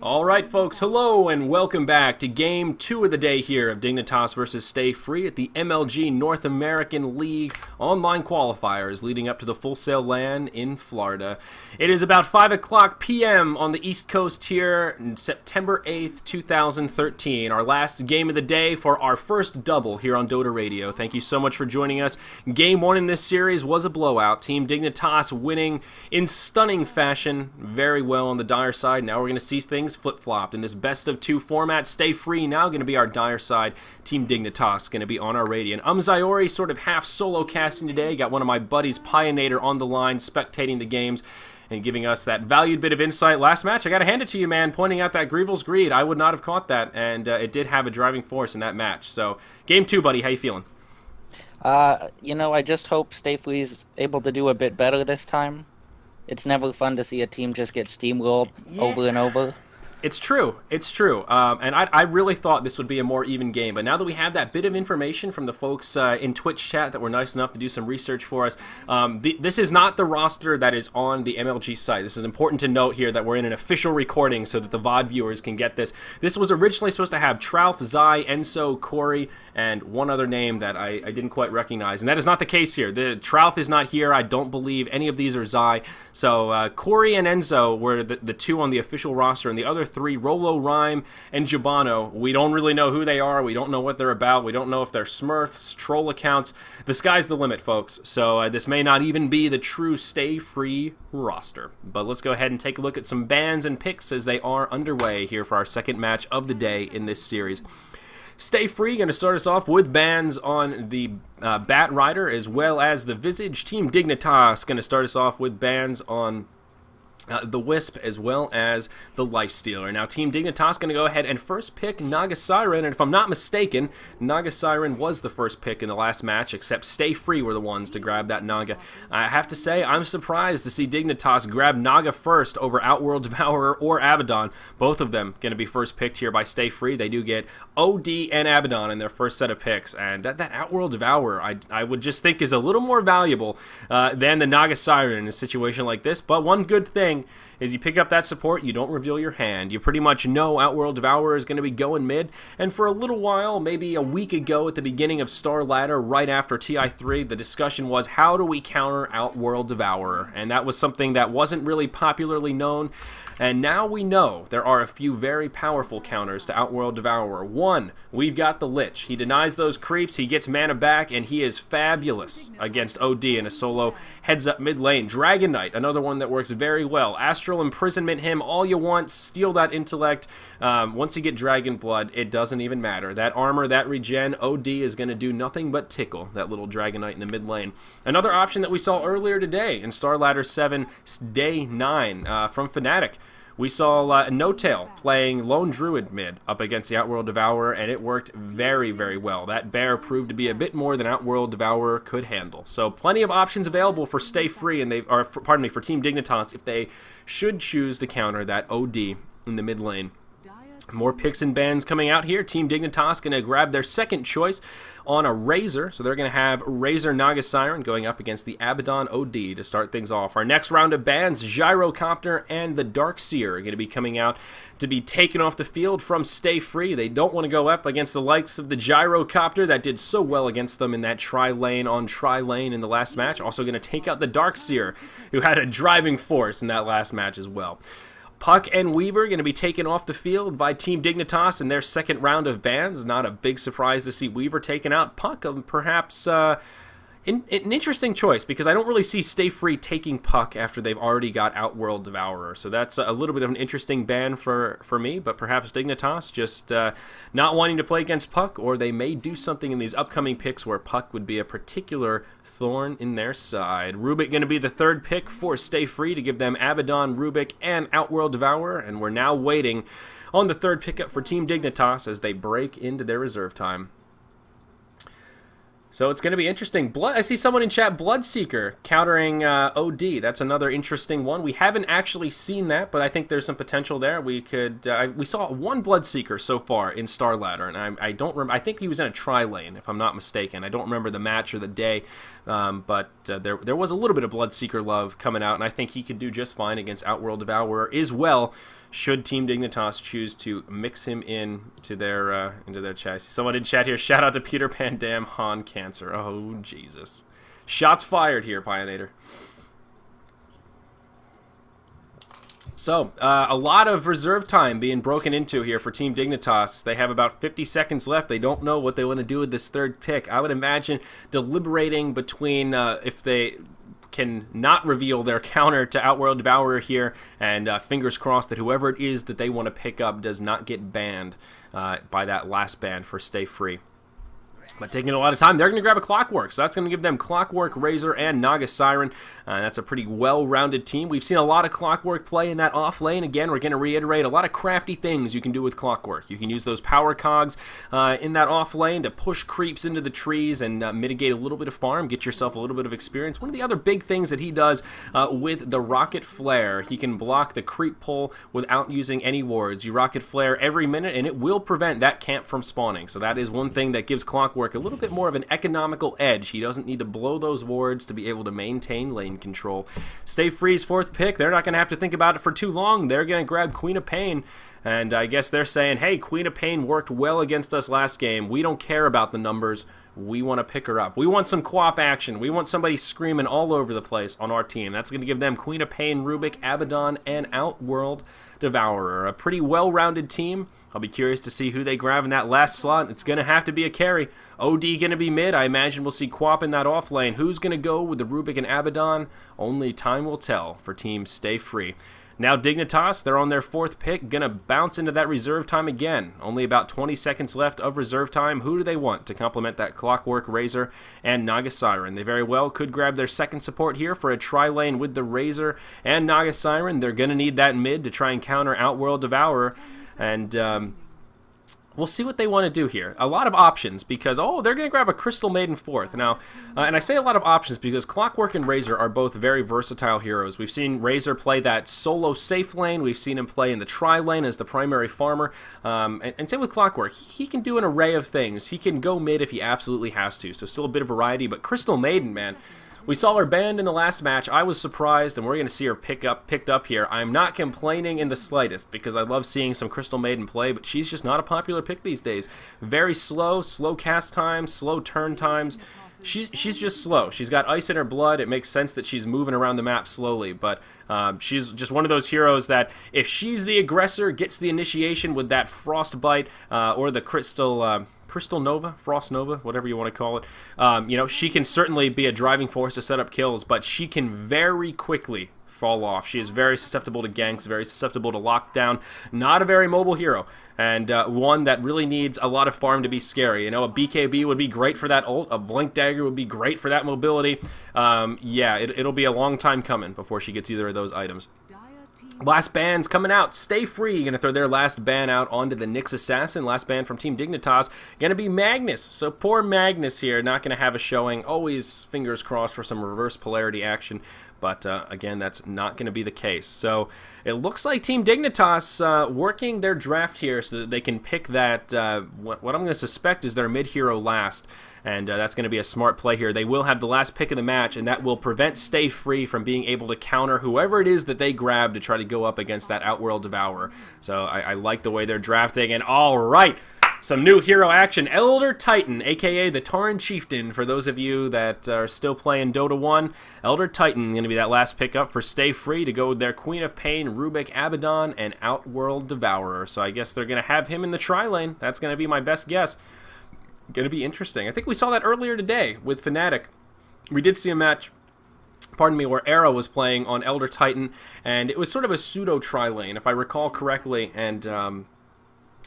All right, folks, hello and welcome back to Game 2 of the day here of Dignitas versus Stay Free at the MLG North American League online qualifiers leading up to the Full Sail LAN in Florida. It is about 5 o'clock p.m. on the East Coast here on September 8th, 2013. Our last game of the day for our first double here on Dota Radio. Thank you so much for joining us. Game 1 in this series was a blowout. Team Dignitas winning in stunning fashion very well on the dire side. Now we're going to see things flip-flopped in this best of 2 format. Stay Free now going to be our dire side. Team Dignitas going to be on our Radiant. Zayori sort of half solo casting today. Got one of my buddies, Pioneer, on the line spectating the games and giving us that valued bit of insight. Last match, I got to hand it to you, man, pointing out that Grievel's Greed. I would not have caught that, and it did have a driving force in that match. So, Game 2, buddy, how you feeling? I just hope Stay Free's able to do a bit better this time. It's never fun to see a team just get steamrolled over and over. It's true. It's true. And I really thought this would be a more even game. But now that we have that bit of information from the folks in Twitch chat that were nice enough to do some research for us, this is not the roster that is on the MLG site. This is important to note here that we're in an official recording so that the VOD viewers can get this. This was originally supposed to have Trouf, Zai, Enzo, Corey, and one other name that I didn't quite recognize. And that is not the case here. The Trouf is not here. I don't believe any of these are Zai. So Corey and Enzo were the two on the official roster, and the other three, Rolo, Rhyme, and Jabano, we don't really know who they are. We don't know what they're about. We don't know if they're Smurfs, troll accounts. The sky's the limit, folks. So this may not even be the true Stay Free roster. But let's go ahead and take a look at some bans and picks as they are underway here for our second match of the day in this series. Stay Free going to start us off with bans on the Bat Rider as well as the Visage. Team Dignitas going to start us off with bans on the Wisp as well as the Lifestealer. Now, Team Dignitas going to go ahead and first pick Naga Siren, and if I'm not mistaken, Naga Siren was the first pick in the last match, except Stay Free were the ones to grab that Naga. I have to say, I'm surprised to see Dignitas grab Naga first over Outworld Devourer or Abaddon. Both of them going to be first picked here by Stay Free. They do get OD and Abaddon in their first set of picks, and that Outworld Devourer, I would just think is a little more valuable than the Naga Siren in a situation like this, but one good thing is you pick up that support, you don't reveal your hand. You pretty much know Outworld Devourer is going to be going mid, and for a little while, maybe a week ago at the beginning of Star Ladder, right after TI3, the discussion was how do we counter Outworld Devourer, and that was something that wasn't really popularly known, and now we know there are a few very powerful counters to Outworld Devourer. One, we've got the Lich. He denies those creeps, he gets mana back, and he is fabulous against OD in a solo heads-up mid lane. Dragon Knight, another one that works very well. Astral Imprisonment him all you want, steal that intellect. Once you get Dragon Blood, it doesn't even matter. That armor, that regen, OD is going to do nothing but tickle that little Dragon Knight in the mid lane. Another option that we saw earlier today in Star Ladder 7, Day 9 from Fnatic. We saw No-Tail playing Lone Druid mid up against the Outworld Devourer, and it worked very, very well. That bear proved to be a bit more than Outworld Devourer could handle. So plenty of options available for Stay Free, and for Team Dignitas if they should choose to counter that OD in the mid lane. More picks and bans coming out here. Team Dignitas going to grab their second choice on a Razor. So they're going to have Razor Naga Siren going up against the Abaddon OD to start things off. Our next round of bans, Gyrocopter and the Darkseer are going to be coming out to be taken off the field from Stay Free. They don't want to go up against the likes of the Gyrocopter that did so well against them in that tri-lane on tri-lane in the last match. Also going to take out the Darkseer, who had a driving force in that last match as well. Puck and Weaver going to be taken off the field by Team Dignitas in their second round of bans. Not a big surprise to see Weaver taken out. Puck, perhaps an interesting choice, because I don't really see Stay Free taking Puck after they've already got Outworld Devourer. So that's a little bit of an interesting ban for me, but perhaps Dignitas just not wanting to play against Puck, or they may do something in these upcoming picks where Puck would be a particular thorn in their side. Rubik going to be the third pick for Stay Free to give them Abaddon, Rubik, and Outworld Devourer, and we're now waiting on the third pickup for Team Dignitas as they break into their reserve time. So it's going to be interesting. I see someone in chat, Bloodseeker, countering OD. That's another interesting one. We haven't actually seen that, but I think there's some potential there. We saw one Bloodseeker so far in Star Ladder, and I don't remember. I think he was in a tri-lane, if I'm not mistaken. I don't remember the match or the day, but there was a little bit of Bloodseeker love coming out, and I think he could do just fine against Outworld Devourer as well. should Team Dignitas choose to mix him into their chassis. Someone in chat here, shout out to Peter Pan Dam Han Cancer. Oh, Jesus. Shots fired here, Pioneer. So, a lot of reserve time being broken into here for Team Dignitas. They have about 50 seconds left. They don't know what they want to do with this third pick. I would imagine deliberating between if they can not reveal their counter to Outworld Devourer here, and fingers crossed that whoever it is that they want to pick up does not get banned by that last ban for Stay Free. But taking a lot of time, they're going to grab a Clockwork. So that's going to give them Clockwork, Razor, and Naga Siren. That's a pretty well-rounded team. We've seen a lot of Clockwork play in that off lane. Again, we're going to reiterate a lot of crafty things you can do with Clockwork. You can use those power cogs in that off lane to push creeps into the trees and mitigate a little bit of farm, get yourself a little bit of experience. One of the other big things that he does with the Rocket Flare, he can block the creep pull without using any wards. You Rocket Flare every minute, and it will prevent that camp from spawning. So that is one thing that gives Clockwork a little bit more of an economical edge. He doesn't need to blow those wards to be able to maintain lane control. Stay Free's fourth pick, they're not going to have to think about it for too long. They're going to grab Queen of Pain, and I guess they're saying, hey, Queen of Pain worked well against us last game. We don't care about the numbers. We want to pick her up. We want some co-op action. We want somebody screaming all over the place on our team. That's going to give them Queen of Pain, Rubik, Abaddon, and Outworld Devourer. A pretty well-rounded team. I'll be curious to see who they grab in that last slot. It's going to have to be a carry. OD going to be mid. I imagine we'll see Quap in that off lane. Who's going to go with the Rubik and Abaddon? Only time will tell for Team Stay Free. Now Dignitas, they're on their fourth pick, going to bounce into that reserve time again. Only about 20 seconds left of reserve time. Who do they want to complement that Clockwork, Razor, and Naga Siren? They very well could grab their second support here for a tri-lane with the Razor and Naga Siren. They're going to need that mid to try and counter Outworld Devourer. And we'll see what they want to do here. A lot of options because, they're going to grab a Crystal Maiden fourth. Now, and I say a lot of options because Clockwork and Razor are both very versatile heroes. We've seen Razor play that solo safe lane. We've seen him play in the tri-lane as the primary farmer. And same with Clockwork. He can do an array of things. He can go mid if he absolutely has to. So still a bit of variety. But Crystal Maiden, man. We saw her banned in the last match. I was surprised, and we're going to see her picked up here. I'm not complaining in the slightest because I love seeing some Crystal Maiden play, but she's just not a popular pick these days. Very slow cast times, slow turn times. She's just slow. She's got ice in her blood. It makes sense that she's moving around the map slowly, but she's just one of those heroes that if she's the aggressor, gets the initiation with that Frostbite or the Crystal Nova, Frost Nova, whatever you want to call it. She can certainly be a driving force to set up kills, but she can very quickly fall off. She is very susceptible to ganks, very susceptible to lockdown. Not a very mobile hero, and one that really needs a lot of farm to be scary. A BKB would be great for that ult. A Blink Dagger would be great for that mobility. It'll be a long time coming before she gets either of those items. Last ban's coming out. Stay Free going to throw their last ban out onto the Nyx Assassin. Last ban from Team Dignitas going to be Magnus. So poor Magnus here, not going to have a showing. Always fingers crossed for some reverse polarity action. But again, that's not going to be the case. So it looks like Team Dignitas working their draft here so that they can pick that, what I'm going to suspect is their mid-hero last. And that's going to be a smart play here. They will have the last pick of the match, and that will prevent Stay Free from being able to counter whoever it is that they grab to try to go up against that Outworld Devourer. So I like the way they're drafting. And all right, some new hero action. Elder Titan, a.k.a. the Tauren Chieftain, for those of you that are still playing Dota 1. Elder Titan going to be that last pickup for Stay Free to go with their Queen of Pain, Rubik, Abaddon, and Outworld Devourer. So I guess they're going to have him in the tri-lane. That's going to be my best guess. Going to be interesting. I think we saw that earlier today with Fnatic. We did see a match, where Era was playing on Elder Titan, and it was sort of a pseudo tri-lane, if I recall correctly, and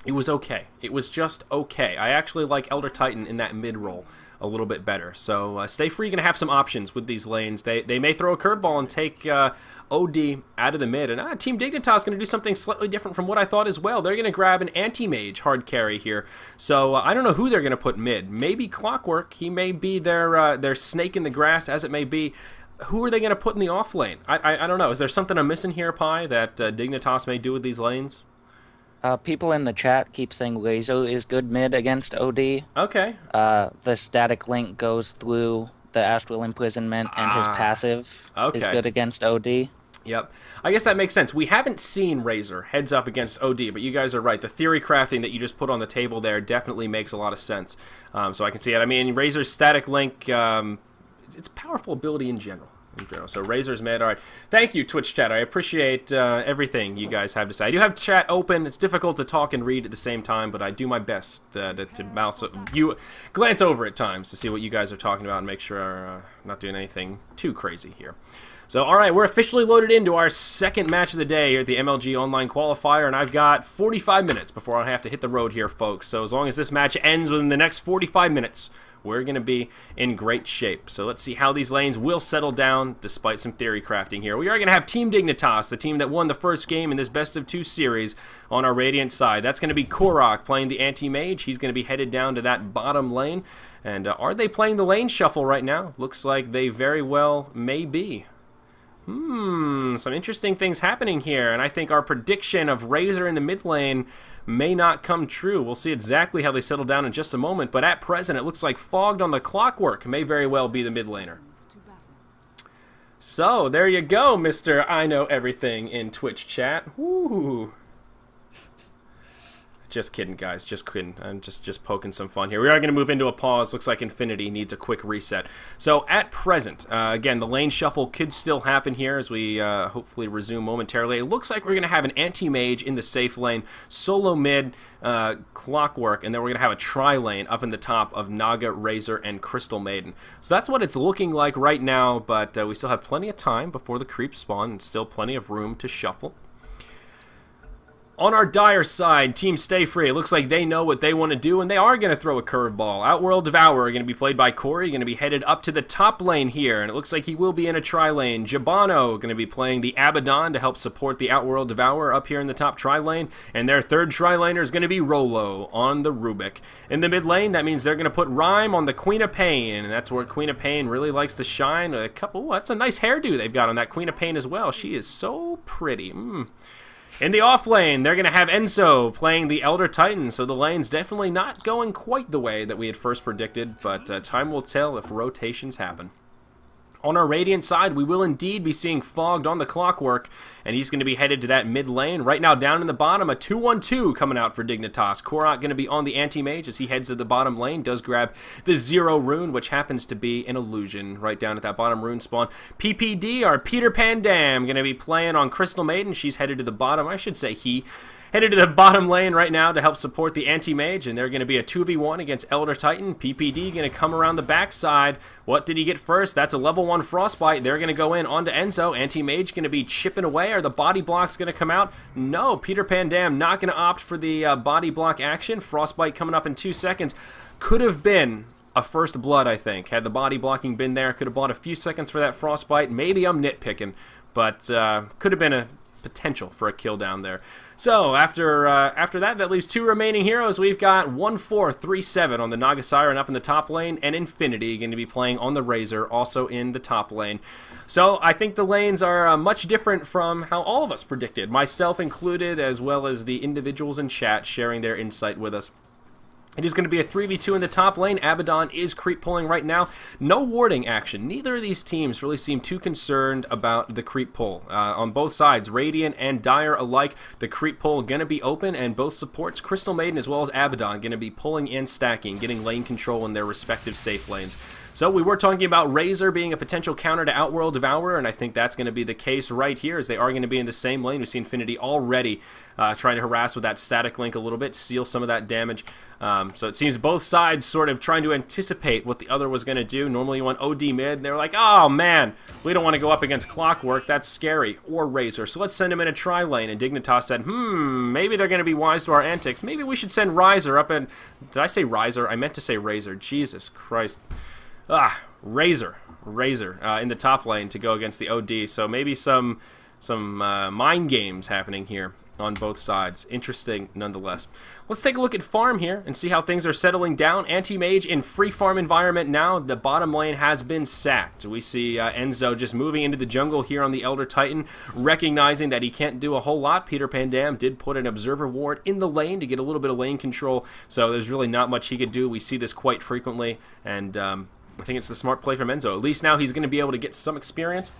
it was okay. It was just okay. I actually like Elder Titan in that mid-roll a little bit better. So Stay Free going to have some options with these lanes. They may throw a curveball and take OD out of the mid. And Team Dignitas is going to do something slightly different from what I thought as well. They're going to grab an anti-mage hard carry here. So I don't know who they're going to put mid. Maybe Clockwork. He may be their snake in the grass, as it may be. Who are they going to put in the off lane? I don't know. Is there something I'm missing here, Pi, that Dignitas may do with these lanes? People in the chat keep saying Lazo is good mid against OD. Okay. The static link goes through the Astral Imprisonment, and his passive is good against OD. Yep. I guess that makes sense. We haven't seen Razor heads up against OD, but you guys are right. The theory crafting that you just put on the table there definitely makes a lot of sense. So I can see it. I mean, Razor's static link, it's a powerful ability in general. So Razor's mid. All right. Thank you, Twitch chat. I appreciate everything you guys have to say. I do have chat open. It's difficult to talk and read at the same time, but I do my best to glance over at times to see what you guys are talking about and make sure I'm not doing anything too crazy here. So, all right, we're officially loaded into our second match of the day here at the MLG Online Qualifier, and I've got 45 minutes before I have to hit the road here, folks. So as long as this match ends within the next 45 minutes, we're going to be in great shape. So let's see how these lanes will settle down despite some theory crafting here. We are going to have Team Dignitas, the team that won the first game in this best-of-2 series, on our Radiant side. That's going to be Korok playing the anti-mage. He's going to be headed down to that bottom lane. And are they playing the lane shuffle right now? Looks like they very well may be. Some interesting things happening here, and I think our prediction of Razor in the mid lane may not come true. We'll see exactly how they settle down in just a moment, but at present it looks like Fogged on the Clockwork may very well be the mid laner. So, there you go, Mr. I Know Everything in Twitch chat. Woo! Just kidding, guys. Just kidding. I'm just poking some fun here. We are going to move into a pause. Looks like Infinity needs a quick reset. So, at present, again, the lane shuffle could still happen here as we hopefully resume momentarily. It looks like we're going to have an anti-mage in the safe lane, solo mid, Clockwork, and then we're going to have a tri-lane up in the top of Naga, Razor, and Crystal Maiden. So that's what it's looking like right now, but we still have plenty of time before the creeps spawn and still plenty of room to shuffle. On our Dire side, Team Stay Free, it looks like they know what they want to do, and they are going to throw a curveball. Outworld Devourer going to be played by Corey, going to be headed up to the top lane here, and it looks like he will be in a tri-lane. Jabano going to be playing the Abaddon to help support the Outworld Devourer up here in the top tri-lane, and their third tri-laner is going to be Rolo on the Rubik. In the mid lane, that means they're going to put Rhyme on the Queen of Pain, and that's where Queen of Pain really likes to shine. A couple, that's a nice hairdo they've got on that Queen of Pain as well. She is so pretty. In the off lane, they're going to have Enzo playing the Elder Titan, so the lane's definitely not going quite the way that we had first predicted, but time will tell if rotations happen. On our Radiant side, we will indeed be seeing Fogged on the Clockwork, and he's going to be headed to that mid lane. Right now, down in the bottom, a 2-1-2 coming out for Dignitas. Korok going to be on the anti-mage as he heads to the bottom lane, does grab the 0 rune, which happens to be an illusion right down at that bottom rune spawn. PPD, our Peter Pan Dam, going to be playing on Crystal Maiden. She's headed to the bottom. I should say he. Headed to the bottom lane right now to help support the anti-mage, and they're going to be a 2v1 against Elder Titan. PPD going to come around the backside. What did he get first? That's a level 1 Frostbite. They're going to go in onto Enzo. Anti-mage going to be chipping away. Are the body blocks going to come out? No, Peter Pan Dam not going to opt for the body block action. Frostbite coming up in 2 seconds. Could have been a first blood, I think. Had the body blocking been there, could have bought a few seconds for that Frostbite. Maybe I'm nitpicking, but could have been a potential for a kill down there. So after that leaves 2 remaining heroes. We've got 1-4-3-7 on the Naga Siren up in the top lane, and Infinity going to be playing on the Razor, also in the top lane. So I think the lanes are much different from how all of us predicted, myself included, as well as the individuals in chat sharing their insight with us. It is going to be a 3v2 in the top lane. Abaddon is creep pulling right now. No warding action. Neither of these teams really seem too concerned about the creep pull. On both sides, Radiant and Dire alike, the creep pull going to be open, and both supports, Crystal Maiden as well as Abaddon, going to be pulling and stacking, getting lane control in their respective safe lanes. So we were talking about Razor being a potential counter to Outworld Devourer, and I think that's going to be the case right here, as they are going to be in the same lane. We see Infinity already trying to harass with that static link a little bit, seal some of that damage. So it seems both sides sort of trying to anticipate what the other was going to do. Normally you want OD mid, and they're like, oh man, we don't want to go up against Clockwork, that's scary, or Razor, so let's send him in a tri-lane. And Dignitas said, maybe they're going to be wise to our antics. Maybe we should send Riser up in... Did I say Riser? I meant to say Razor. Jesus Christ. Razor in the top lane to go against the OD. So maybe some mind games happening here on both sides. Interesting nonetheless. Let's take a look at farm here and see how things are settling down. Anti-mage in free farm environment now. The bottom lane has been sacked. We see Enzo just moving into the jungle here on the Elder Titan, recognizing that he can't do a whole lot. Peter Pan Dam did put an observer ward in the lane to get a little bit of lane control, so there's really not much he could do. We see this quite frequently, and I think it's the smart play from Enzo. At least now he's going to be able to get some experience.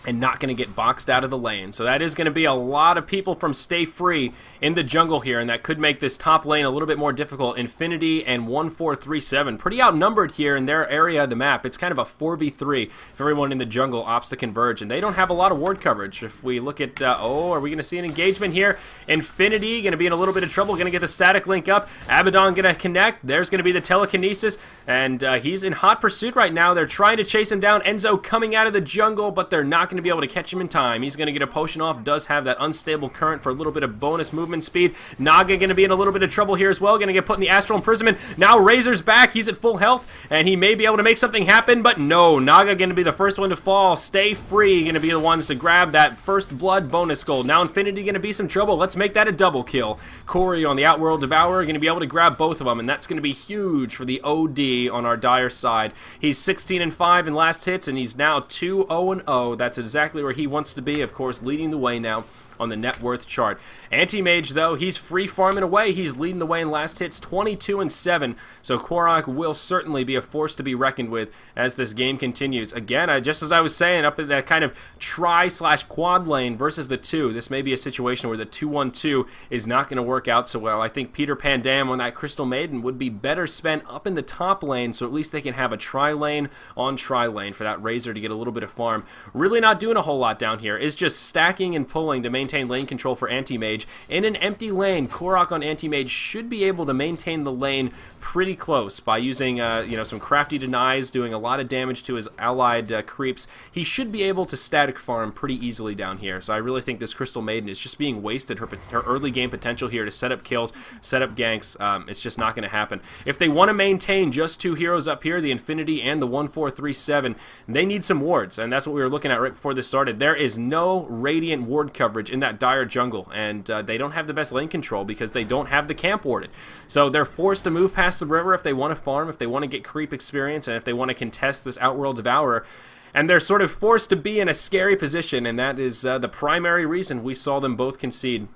and not going to get boxed out of the lane. So that is going to be a lot of people from Stay Free in the jungle here, and that could make this top lane a little bit more difficult. Infinity and 1437 pretty outnumbered here in their area of the map. It's kind of a 4v3 if everyone in the jungle opts to converge, and they don't have a lot of ward coverage. If we look at, are we going to see an engagement here? Infinity going to be in a little bit of trouble, going to get the static link up. Abaddon going to connect. There's going to be the telekinesis, and he's in hot pursuit right now. They're trying to chase him down. Enzo coming out of the jungle, but they're not going to be able to catch him in time. He's going to get a potion off, does have that unstable current for a little bit of bonus movement speed. Naga going to be in a little bit of trouble here as well, going to get put in the astral imprisonment. Now Razor's back, he's at full health, and he may be able to make something happen, but no, Naga going to be the first one to fall. Stay Free going to be the ones to grab that first blood bonus gold. Now Infinity going to be some trouble. Let's make that a double kill. Corey on the Outworld Devourer going to be able to grab both of them, and that's going to be huge for the OD on our Dire side. He's 16-5 in last hits, and he's now 2-0-0. That's exactly where he wants to be, of course, leading the way now on the net worth chart. Anti-Mage, though, he's free farming away. He's leading the way in last hits, 22-7. So Korok will certainly be a force to be reckoned with as this game continues. Again, just as I was saying, up in that kind of tri/quad lane versus the 2, this may be a situation where the 2-1-2 is not going to work out so well. I think Peter Pandam on that Crystal Maiden would be better spent up in the top lane, so at least they can have a tri-lane on tri-lane for that Razor to get a little bit of farm. Really not doing a whole lot down here. It's just stacking and pulling to maintain lane control for Anti-Mage. In an empty lane, Korok on Anti-Mage should be able to maintain the lane pretty close by using some crafty denies, doing a lot of damage to his allied creeps. He should be able to static farm pretty easily down here. So I really think this Crystal Maiden is just being wasted. Her early game potential here to set up kills, set up ganks, it's just not going to happen. If they want to maintain just 2 heroes up here, the Infinity and the 1437, they need some wards, and that's what we were looking at right before this started. There is no Radiant ward coverage in that Dire jungle, and they don't have the best lane control because they don't have the camp warded. So they're forced to move past the river if they want to farm, if they want to get creep experience, and if they want to contest this Outworld Devourer. And they're sort of forced to be in a scary position, and that is the primary reason we saw them both concede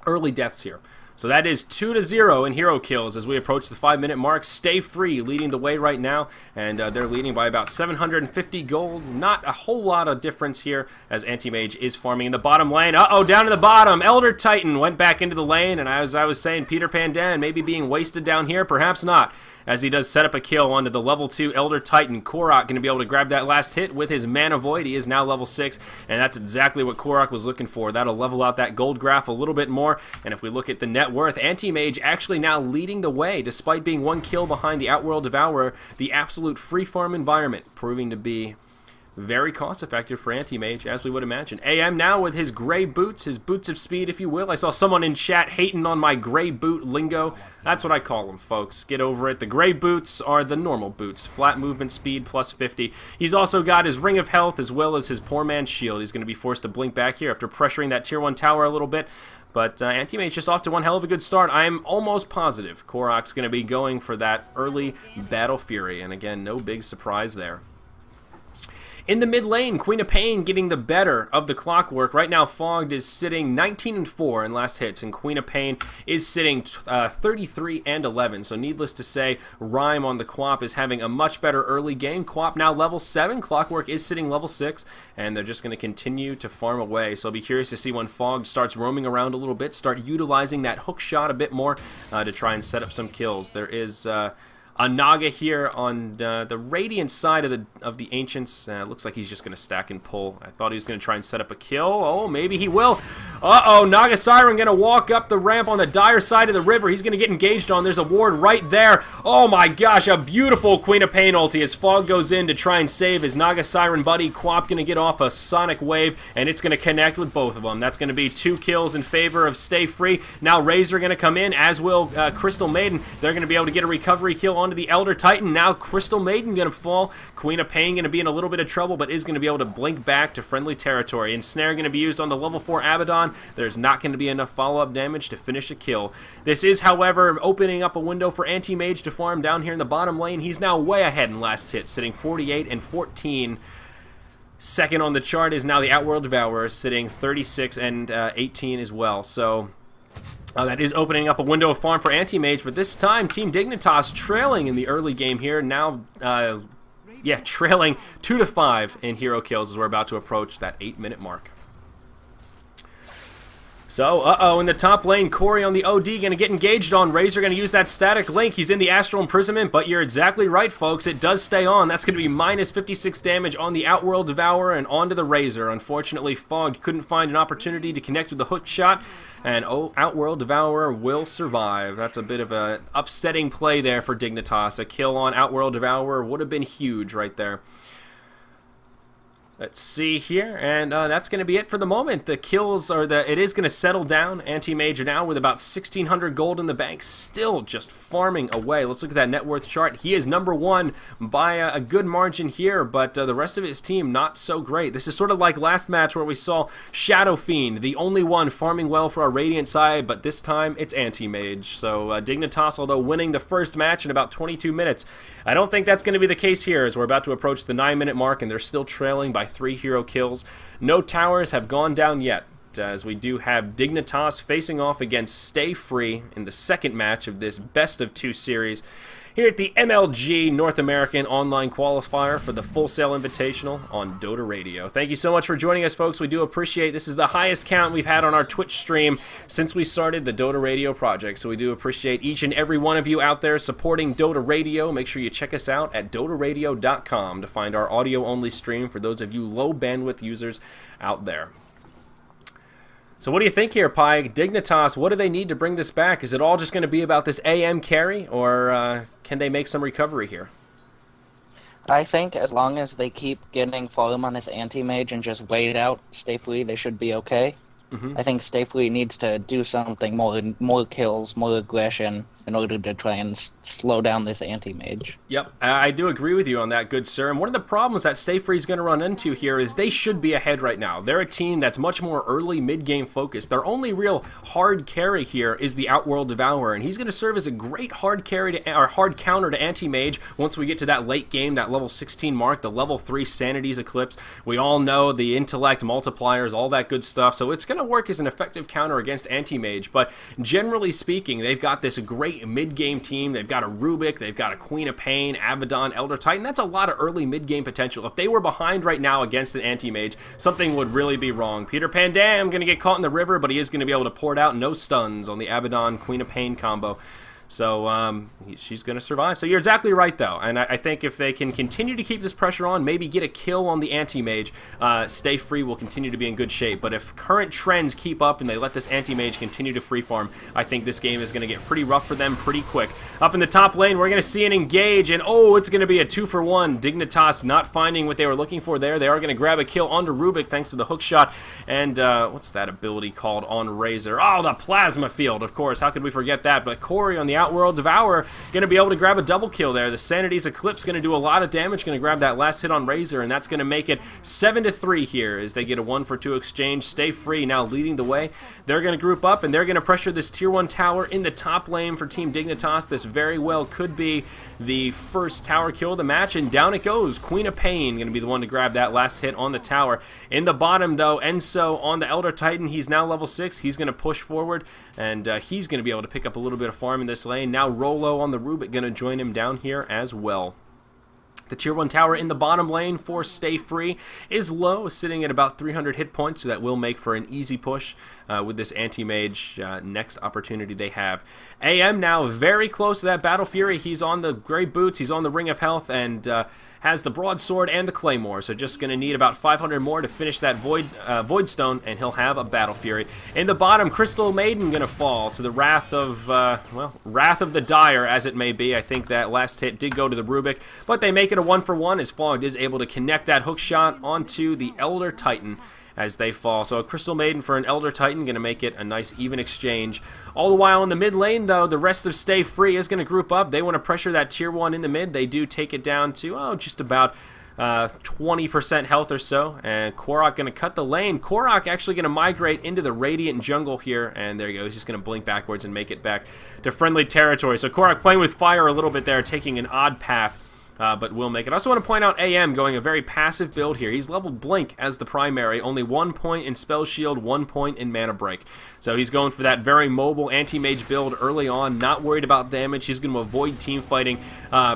early deaths here. So that is 2-0 in hero kills as we approach the 5-minute mark. Stay Free leading the way right now, and they're leading by about 750 gold. Not a whole lot of difference here as Anti-Mage is farming in the bottom lane. Down in the bottom, Elder Titan went back into the lane, and as I was saying, Peter Pandan maybe being wasted down here, perhaps not, as he does set up a kill onto the level 2 Elder Titan. Korok going to be able to grab that last hit with his Mana Void. He is now level 6, and that's exactly what Korok was looking for. That'll level out that gold graph a little bit more, and if we look at the net worth, Anti-Mage actually now leading the way, despite being 1 kill behind the Outworld Devourer. The absolute free farm environment proving to be very cost-effective for Anti-Mage, as we would imagine. AM now with his gray boots, his boots of speed, if you will. I saw someone in chat hating on my gray boot lingo. That's what I call them, folks. Get over it. The gray boots are the normal boots. Flat movement speed, plus 50. He's also got his Ring of Health, as well as his Poor Man's Shield. He's going to be forced to blink back here after pressuring that Tier 1 tower a little bit. But Anti-Mage just off to one hell of a good start. I'm almost positive Korok's going to be going for that early Battle Fury. And again, no big surprise there. In the mid lane, Queen of Pain getting the better of the clockwork. Right now, Fogged is sitting 19-4 in last hits, and Queen of Pain is sitting 33-11. So needless to say, Rhyme on the Quap is having a much better early game. Quap now level 7, Clockwork is sitting level 6, and they're just going to continue to farm away. So I'll be curious to see when Fogged starts roaming around a little bit, start utilizing that hook shot a bit more to try and set up some kills. There is a Naga here on the Radiant side of the Ancients. Looks like he's just going to stack and pull. I thought he was going to try and set up a kill. Oh, maybe he will. Naga Siren going to walk up the ramp on the Dire side of the river. He's going to get engaged on. There's a ward right there. Oh my gosh, a beautiful Queen of Pain ulti as Fog goes in to try and save his Naga Siren buddy. Quap going to get off a Sonic Wave, and it's going to connect with both of them. That's going to be 2 kills in favor of Stay Free. Now Razor going to come in, as will Crystal Maiden. They're going to be able to get a recovery kill onto the Elder Titan. Now Crystal Maiden going to fall. Queen of Pain going to be in a little bit of trouble, but is going to be able to blink back to friendly territory. And Snare going to be used on the level 4 Abaddon. There's not going to be enough follow-up damage to finish a kill. This is, however, opening up a window for Anti-Mage to farm down here in the bottom lane. He's now way ahead in last hit, sitting 48-14. Second on the chart is now the Outworld Devourer, sitting 36-18 as well. So that is opening up a window of farm for Anti-Mage, but this time Team Dignitas trailing in the early game here, now trailing 2-5 in hero kills as we're about to approach that 8-minute mark. So, in the top lane, Corey on the OD going to get engaged on. Razor going to use that static link. He's in the Astral Imprisonment, but you're exactly right, folks. It does stay on. That's going to be minus 56 damage on the Outworld Devourer and onto the Razor. Unfortunately, Fogged couldn't find an opportunity to connect with the hook shot, and Outworld Devourer will survive. That's a bit of an upsetting play there for Dignitas. A kill on Outworld Devourer would have been huge right there. Let's see here, and that's going to be it for the moment. The kills it is going to settle down. Anti-Mage now with about 1,600 gold in the bank, still just farming away. Let's look at that net worth chart. He is number 1 by a good margin here, but the rest of his team not so great. This is sort of like last match where we saw Shadow Fiend, the only one farming well for our Radiant side, but this time it's Anti-Mage. So Dignitas, although winning the first match in about 22 minutes, I don't think that's going to be the case here as we're about to approach the 9-minute mark, and they're still trailing by 3 hero kills. No towers have gone down yet, as we do have Dignitas facing off against Stay Free in the second match of this best of 2 series here at the MLG North American Online Qualifier for the Full Sail Invitational on Dota Radio. Thank you so much for joining us, folks. We do appreciate it. This is the highest count we've had on our Twitch stream since we started the Dota Radio project, so we do appreciate each and every one of you out there supporting Dota Radio. Make sure you check us out at dotaradio.com to find our audio-only stream for those of you low-bandwidth users out there. So what do you think here, Pi? Dignitas, what do they need to bring this back? Is it all just going to be about this AM carry, or can they make some recovery here? I think as long as they keep getting farm on this Anti-Mage and just wait it out, Stay Free, they should be okay. I think Stay Free needs to do something, more kills, more aggression, in order to try and slow down this Anti-Mage. Yep, I do agree with you on that, good sir. And one of the problems that Stay Free is going to run into here is they should be ahead right now. They're a team that's much more early mid-game focused. Their only real hard carry here is the Outworld Devourer, and he's going to serve as a great hard carry or hard counter to Anti-Mage once we get to that late game, that level 16 mark, the level 3 Sanity's Eclipse. We all know the intellect multipliers, all that good stuff, so it's going to work as an effective counter against Anti-Mage. But generally speaking, they've got this great mid-game team. They've got a Rubik, they've got a Queen of Pain, Abaddon, Elder Titan. That's a lot of early mid-game potential. If they were behind right now against an Anti-Mage, something would really be wrong. Peter Pandam going to get caught in the river, but he is going to be able to pour it out. No stuns on the Abaddon Queen of Pain combo. So she's going to survive. So you're exactly right, though. And I think if they can continue to keep this pressure on, maybe get a kill on the Anti-Mage, Stay Free will continue to be in good shape. But if current trends keep up and they let this Anti-Mage continue to free farm, I think this game is going to get pretty rough for them pretty quick. Up in the top lane, we're going to see an engage, and it's going to be a 2-for-1. Dignitas not finding what they were looking for there. They are going to grab a kill onto Rubik thanks to the hook shot. And what's that ability called on Razor? Oh, the Plasma Field, of course. How could we forget that? But Corey on the Outworld Devourer going to be able to grab a double kill there. The Sanity's Eclipse going to do a lot of damage, going to grab that last hit on Razor, and that's going to make it 7-3 here as they get a 1-for-2 exchange. Stay Free now leading the way. They're going to group up, and they're going to pressure this Tier 1 tower in the top lane for Team Dignitas. This very well could be the first tower kill of the match, and down it goes. Queen of Pain going to be the one to grab that last hit on the tower. In the bottom, though, Enso on the Elder Titan. He's now level 6. He's going to push forward, and he's going to be able to pick up a little bit of farm in this lane. Now Rolo on the Rubik going to join him down here as well. The Tier 1 tower in the bottom lane for Stay Free is low, sitting at about 300 hit points, so that will make for an easy push with this Anti-Mage next opportunity they have. AM now very close to that Battle Fury. He's on the Grey Boots, he's on the Ring of Health, and has the Broadsword and the Claymore, so just going to need about 500 more to finish that Void Stone, and he'll have a Battle Fury. In the bottom, Crystal Maiden going to fall to the wrath of, wrath of the Dire, as it may be. I think that last hit did go to the Rubik, but they make it a 1-for-1 as Fogged is able to connect that hook shot onto the Elder Titan as they fall. So a Crystal Maiden for an Elder Titan, going to make it a nice even exchange. All the while in the mid lane, though, the rest of Stay Free is going to group up. They want to pressure that Tier 1 in the mid. They do take it down to, just about 20% health or so, and Korok going to cut the lane. Korok actually going to migrate into the Radiant jungle here, and there you go. He's just going to blink backwards and make it back to friendly territory. So Korok playing with fire a little bit there, taking an odd path but will make it. I also want to point out AM going a very passive build here. He's leveled Blink as the primary, only 1 point in Spell Shield, 1 point in Mana Break. So he's going for that very mobile anti-mage build early on, not worried about damage. He's going to avoid team fighting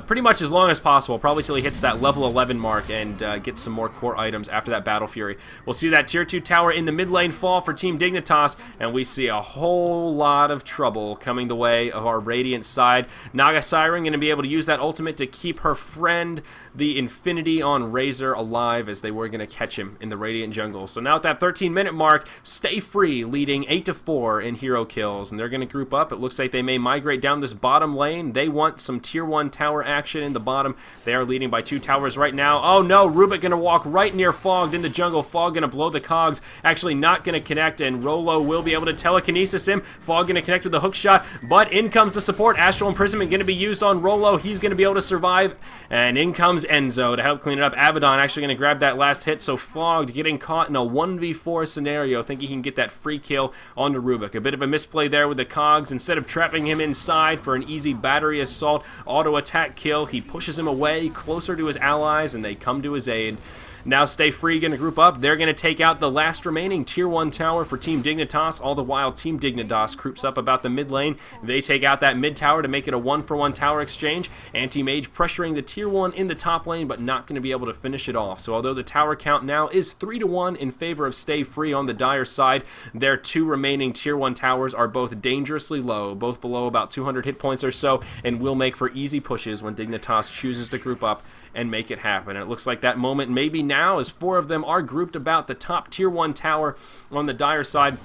pretty much as long as possible, probably till he hits that level 11 mark and gets some more core items after that Battle Fury. We'll see that tier 2 tower in the mid lane fall for Team Dignitas, and we see a whole lot of trouble coming the way of our Radiant side. Naga Siren going to be able to use that ultimate to keep her friend, the Infinity on Razor, alive, as they were going to catch him in the Radiant jungle. So now at that 13-minute mark, Stay Free leading 8-4 in hero kills, and they're going to group up. It looks like they may migrate down this bottom lane. They want some tier 1 tower action in the bottom. They are leading by 2 towers right now. Oh no, Rubik going to walk right near Fogged in the jungle. Fog going to blow the cogs, actually not going to connect, and Rolo will be able to telekinesis him. Fog going to connect with the hook shot, but in comes the support. Astral Imprisonment going to be used on Rolo. He's going to be able to survive, and in comes Enzo to help clean it up. Abaddon actually going to grab that last hit, so Fogged getting caught in a 1v4 scenario, thinking he can get that free kill onto Rubik. A bit of a misplay there with the cogs. Instead of trapping him inside for an easy battery assault auto attack kill, he pushes him away closer to his allies, and they come to his aid. Now Stay Free going to group up. They're going to take out the last remaining tier 1 tower for Team Dignitas. All the while, Team Dignitas creeps up about the mid lane. They take out that mid tower to make it a 1-for-1 tower exchange. Anti-Mage pressuring the tier 1 in the top lane, but not going to be able to finish it off. So although the tower count now is 3-1 in favor of Stay Free on the Dire side, their 2 remaining tier 1 towers are both dangerously low, both below about 200 hit points or so, and will make for easy pushes when Dignitas chooses to group up and make it happen. And it looks like that moment maybe now, as 4 of them are grouped about the top tier 1 tower on the Dire side.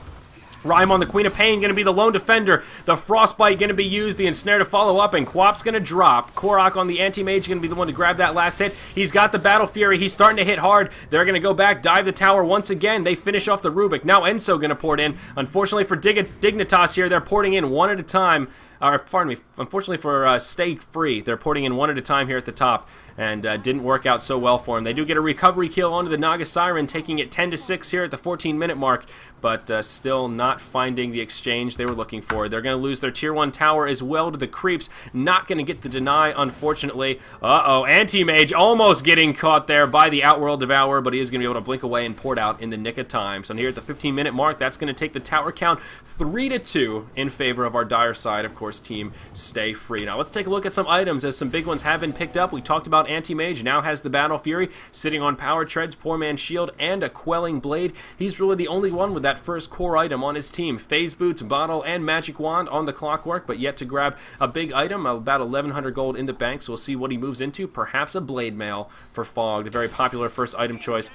Rhyme on the Queen of Pain going to be the lone defender. The Frostbite going to be used, the Ensnare to follow up, and Quap's going to drop. Korok on the Anti-Mage going to be the one to grab that last hit. He's got the Battle Fury. He's starting to hit hard. They're going to go back, dive the tower once again. They finish off the Rubik. Now Enso going to port in. Unfortunately for Dignitas here, they're porting in one at a time. Pardon me, unfortunately for Stay Free, they're porting in one at a time here at the top, and didn't work out so well for him. They do get a recovery kill onto the Naga Siren, taking it 10-6 here at the 14-minute mark, but still not finding the exchange they were looking for. They're going to lose their tier 1 tower as well to the creeps. Not going to get the deny, unfortunately. Uh-oh, Anti-Mage almost getting caught there by the Outworld Devourer, but he is going to be able to blink away and port out in the nick of time. So here at the 15-minute mark, that's going to take the tower count 3-2 in favor of our Dire side, of course, Team Stay Free. Now let's take a look at some items, as some big ones have been picked up. We talked about Anti-Mage, now has the Battle Fury, sitting on Power Treads, Poor Man's Shield, and a Quelling Blade. He's really the only one with that first core item on his team. Phase Boots, Bottle, and Magic Wand on the Clockwork, but yet to grab a big item, about 1,100 gold in the bank, so we'll see what he moves into. Perhaps a Blade Mail for Fogged, a very popular first item choice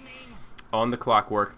on the Clockwork.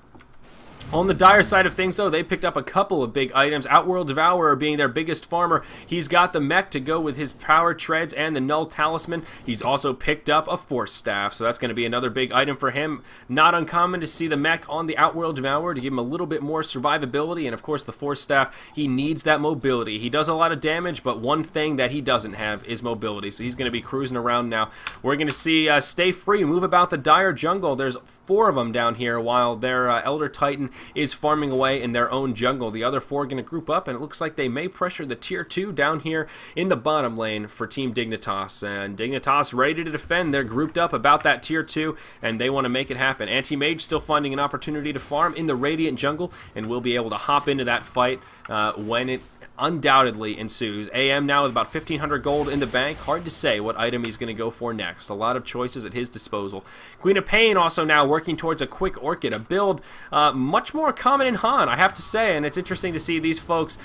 On the Dire side of things, though, they picked up a couple of big items. Outworld Devourer being their biggest farmer. He's got the mech to go with his Power Treads and the Null Talisman. He's also picked up a Force Staff, so that's going to be another big item for him. Not uncommon to see the mech on the Outworld Devourer to give him a little bit more survivability, and of course the Force Staff, he needs that mobility. He does a lot of damage, but one thing that he doesn't have is mobility, so he's going to be cruising around now. We're going to see Stay Free move about the Dire jungle. There's 4 of them down here, while their Elder Titan is farming away in their own jungle. The other 4 are going to group up, and it looks like they may pressure the tier 2 down here in the bottom lane for Team Dignitas. And Dignitas ready to defend. They're grouped up about that tier 2, and they want to make it happen. Anti-Mage still finding an opportunity to farm in the Radiant jungle, and will be able to hop into that fight when it undoubtedly ensues. AM now with about 1,500 gold in the bank. Hard to say what item he's going to go for next. A lot of choices at his disposal. Queen of Pain also now working towards a quick Orchid, a build much more common in Han, I have to say, and it's interesting to see these folks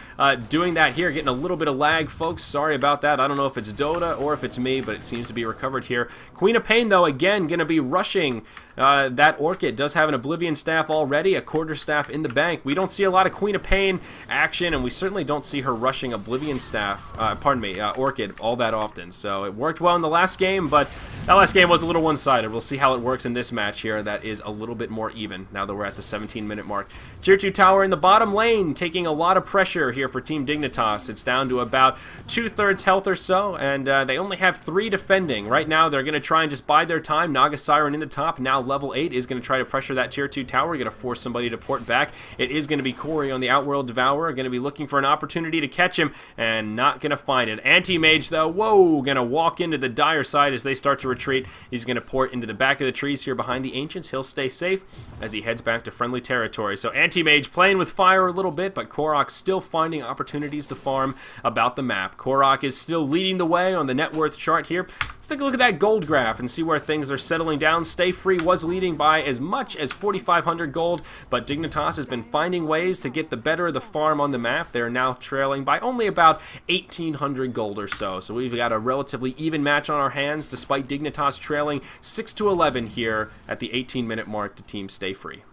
doing that here, getting a little bit of lag, folks. Sorry about that. I don't know if it's Dota or if it's me, but it seems to be recovered here. Queen of Pain, though, again, going to be rushing that Orchid. Does have an Oblivion Staff already, a Quarterstaff in the bank. We don't see a lot of Queen of Pain action, and we certainly don't see her rushing Oblivion Staff, Orchid all that often. So it worked well in the last game, but that last game was a little one-sided. We'll see how it works in this match here. That is a little bit more even now that we're at the 17-minute mark. Tier 2 tower in the bottom lane, taking a lot of pressure here for Team Dignitas. It's down to about 2/3 health or so, and they only have 3 defending. Right now, they're going to try and just bide their time. Naga Siren in the top, now level 8 is going to try to pressure that tier 2 tower, going to force somebody to port back. It is going to be Corey on the Outworld Devourer, going to be looking for an opportunity to catch him, and not going to find it. Anti-Mage, though, whoa, going to walk into the Dire side as they start to retreat. He's going to port into the back of the trees here behind the Ancients. He'll stay safe as he heads back to friendly territory. So Anti-Mage playing with fire a little bit, but Korok still finding opportunities to farm about the map. Korok is still leading the way on the net worth chart here. Let's take a look at that gold graph and see where things are settling down. Stay Free was leading by as much as 4,500 gold, but Dignitas has been finding ways to get the better of the farm on the map. They're now trailing by only about 1,800 gold or so. So we've got a relatively even match on our hands, despite Dignitas trailing 6-11 here at the 18-minute mark to Team Stay Free.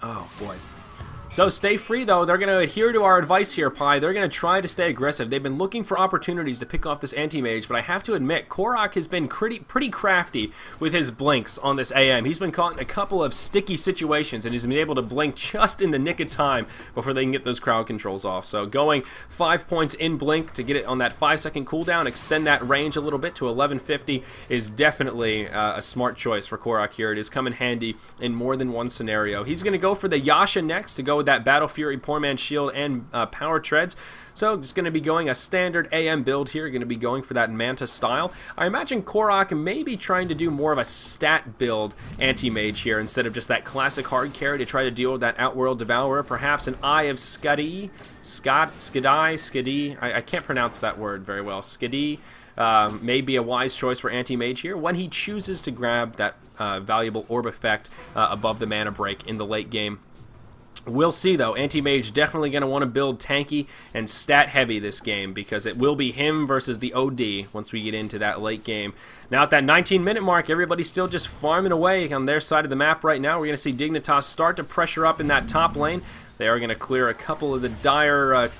Oh, boy. So Stay Free, though, they're going to adhere to our advice here, Pi. They're going to try to stay aggressive. They've been looking for opportunities to pick off this Anti-Mage, but I have to admit, Korok has been pretty crafty with his blinks on this AM. He's been caught in a couple of sticky situations, and he's been able to blink just in the nick of time before they can get those crowd controls off. So going 5 points in blink to get it on that 5-second cooldown, extend that range a little bit to 1150 is definitely a smart choice for Korok here. It is come in handy in more than one scenario. He's going to go for the Yasha next to go with that Battle Fury, Poor Man's Shield, and Power Treads. So just going to be going a standard AM build here, going to be going for that Manta style. I imagine Korok may be trying to do more of a stat build Anti-Mage here instead of just that classic hard carry to try to deal with that Outworld Devourer. Perhaps an Eye of Skadi, I can't pronounce that word very well. Skadi may be a wise choice for Anti-Mage here when he chooses to grab that valuable orb effect above the mana break in the late game. We'll see, though. Anti-Mage definitely going to want to build tanky and stat-heavy this game because it will be him versus the OD once we get into that late game. Now, at that 19-minute mark, everybody's still just farming away on their side of the map right now. We're going to see Dignitas start to pressure up in that top lane. They are going to clear a couple of the dire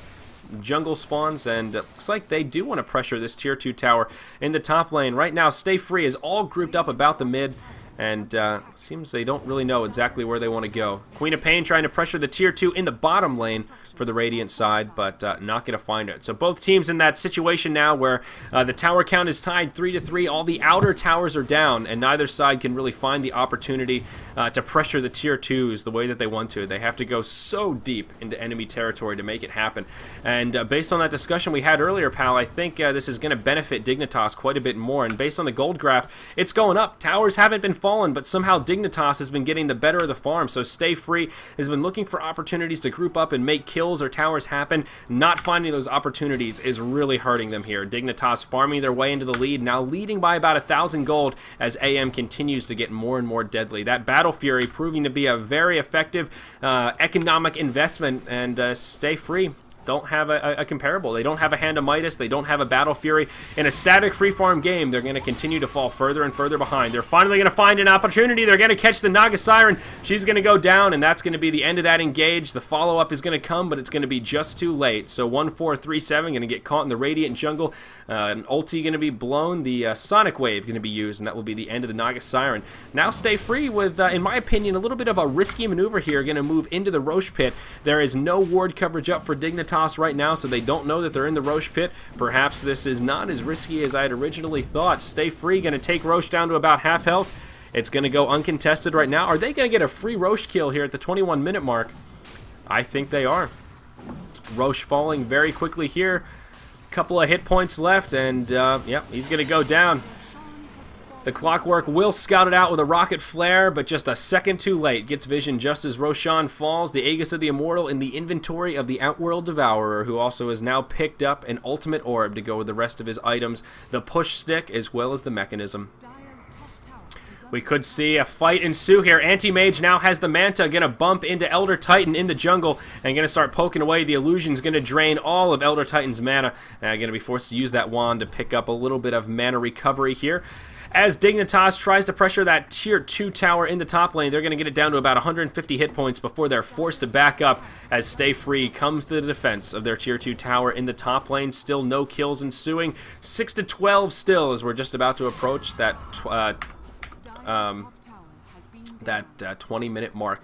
jungle spawns, and it looks like they do want to pressure this tier 2 tower in the top lane. Right now, Stay Free is all grouped up about the mid, and seems they don't really know exactly where they want to go. Queen of Pain trying to pressure the tier 2 in the bottom lane for the Radiant side, but not going to find it. So both teams in that situation now where the tower count is tied 3-3. All the outer towers are down, and neither side can really find the opportunity to pressure the tier 2s the way that they want to. They have to go so deep into enemy territory to make it happen. And based on that discussion we had earlier, pal, I think this is going to benefit Dignitas quite a bit more. And based on the gold graph, it's going up. Towers haven't been fallen, but somehow Dignitas has been getting the better of the farm. So Stay Free has been looking for opportunities to group up and make kills or towers happen. Not finding those opportunities is really hurting them here. Dignitas farming their way into the lead, now leading by about 1,000 gold as AM continues to get more and more deadly. That Battle Fury proving to be a very effective economic investment, and Stay Free don't have a comparable. They don't have a Hand of Midas. They don't have a Battle Fury. In a static free farm game, they're going to continue to fall further and further behind. They're finally going to find an opportunity. They're going to catch the Naga Siren. She's going to go down, and that's going to be the end of that engage. The follow-up is going to come, but it's going to be just too late. So 1-4-3-7 going to get caught in the Radiant jungle. An ulti going to be blown. The Sonic Wave going to be used, and that will be the end of the Naga Siren. Now Stay Free with, in my opinion, a little bit of a risky maneuver here. Going to move into the Roche Pit. There is no ward coverage up for Dignitas right now, so they don't know that they're in the Roche Pit. Perhaps this is not as risky as I had originally thought. Stay Free going to take Roche down to about half health. It's going to go uncontested right now. Are they going to get a free Roche kill here at the 21-minute mark? I think they are. Roche falling very quickly here. Couple of hit points left, and yep, he's going to go down. The Clockwork will scout it out with a rocket flare, but just a second too late. Gets vision just as Roshan falls. The Aegis of the Immortal in the inventory of the Outworld Devourer, who also has now picked up an ultimate orb to go with the rest of his items, the push stick as well as the mechanism. We could see a fight ensue here. Anti-Mage now has the Manta, going to bump into Elder Titan in the jungle and going to start poking away. The illusion's going to drain all of Elder Titan's mana. Going to be forced to use that wand to pick up a little bit of mana recovery here. As Dignitas tries to pressure that tier 2 tower in the top lane, they're going to get it down to about 150 hit points before they're forced to back up as Stay Free comes to the defense of their tier 2 tower in the top lane. Still no kills ensuing. 6-12 still as we're just about to approach that 20-minute mark.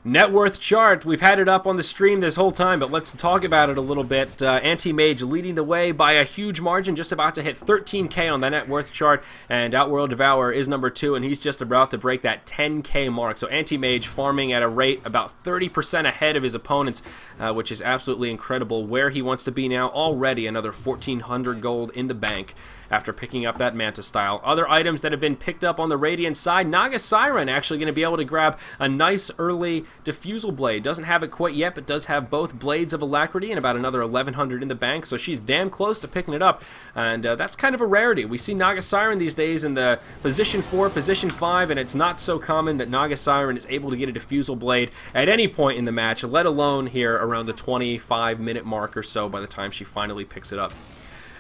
Net worth chart, we've had it up on the stream this whole time, but let's talk about it a little bit. Anti-Mage leading the way by a huge margin, just about to hit 13K on the net worth chart, and Outworld Devourer is number 2, and he's just about to break that 10K mark. So Anti-Mage farming at a rate about 30% ahead of his opponents, which is absolutely incredible. Where he wants to be now, already another 1,400 gold in the bank after picking up that Manta style. Other items that have been picked up on the Radiant side, Naga Siren actually going to be able to grab a nice early Diffusal Blade. Doesn't have it quite yet, but does have both Blades of Alacrity and about another 1,100 in the bank, so she's damn close to picking it up, and that's kind of a rarity. We see Naga Siren these days in the position 4, position 5, and it's not so common that Naga Siren is able to get a Diffusal Blade at any point in the match, let alone here around the 25-minute mark or so by the time she finally picks it up.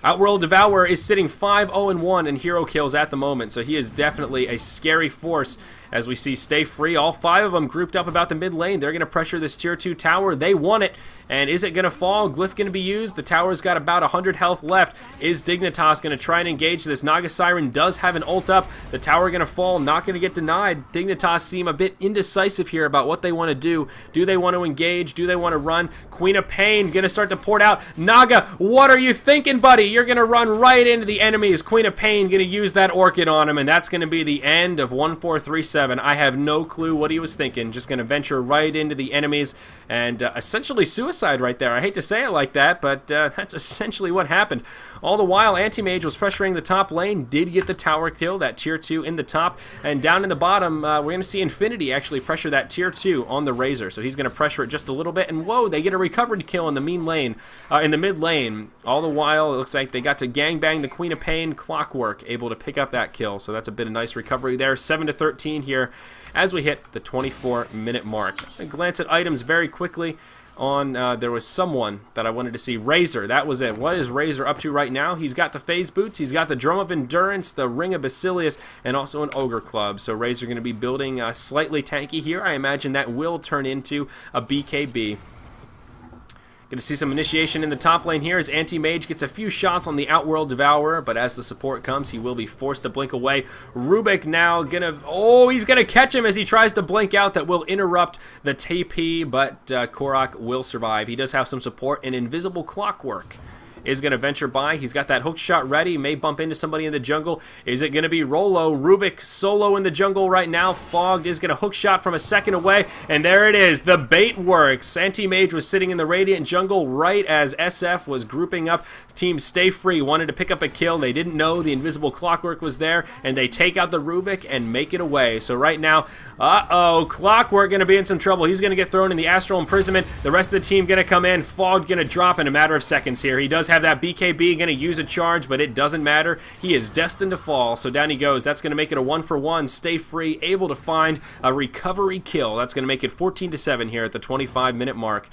Outworld Devourer is sitting 5-0-1 in hero kills at the moment, so he is definitely a scary force. As we see Stay Free, all 5 of them grouped up about the mid lane. They're going to pressure this tier 2 tower. They want it. And is it going to fall? Glyph going to be used. The tower's got about 100 health left. Is Dignitas going to try and engage this? Naga Siren does have an ult up. The tower going to fall. Not going to get denied. Dignitas seem a bit indecisive here about what they want to do. Do they want to engage? Do they want to run? Queen of Pain going to start to port out. Naga, what are you thinking, buddy? You're going to run right into the enemies. Queen of Pain going to use that Orchid on him, and that's going to be the end of 1437. I have no clue what he was thinking. Just going to venture right into the enemies and essentially suicide right there. I hate to say it like that, but that's essentially what happened. All the while, Anti-Mage was pressuring the top lane, did get the tower kill, that tier 2 in the top, and down in the bottom, we're going to see Infinity actually pressure that tier 2 on the Razor. So he's going to pressure it just a little bit, and whoa, they get a recovered kill in the mid lane. All the while, it looks like they got to gangbang the Queen of Pain. Clockwork able to pick up that kill, so that's a bit of nice recovery there. 7-13 here as we hit the 24-minute mark. I glance at items very quickly. There was someone that I wanted to see. Razor, that was it. What is Razor up to right now? He's got the Phase Boots, he's got the Drum of Endurance, the Ring of Basilius, and also an Ogre Club. So Razor going to be building slightly tanky here. I imagine that will turn into a BKB. Going to see some initiation in the top lane here as Anti-Mage gets a few shots on the Outworld Devourer, but as the support comes, he will be forced to blink away. Rubik now he's going to catch him as he tries to blink out. That will interrupt the TP, but Korok will survive. He does have some support, and Invisible Clockwork is going to venture by. He's got that hook shot ready, may bump into somebody in the jungle. Is it going to be Rolo? Rubik solo in the jungle right now. Fogged is going to hook shot from a second away, and there it is. The bait works. Anti-Mage was sitting in the Radiant jungle right as SF was grouping up. Team Stay Free wanted to pick up a kill. They didn't know the Invisible Clockwork was there, and they take out the Rubik and make it away. So right now, Clockwork going to be in some trouble. He's going to get thrown in the Astral Imprisonment. The rest of the team going to come in. Fogged going to drop in a matter of seconds here. He does have that BKB, going to use a charge, but it doesn't matter. He is destined to fall, so down he goes. That's going to make it a 1-for-1. Stay Free, able to find a recovery kill. That's going to make it 14-7 here at the 25-minute mark.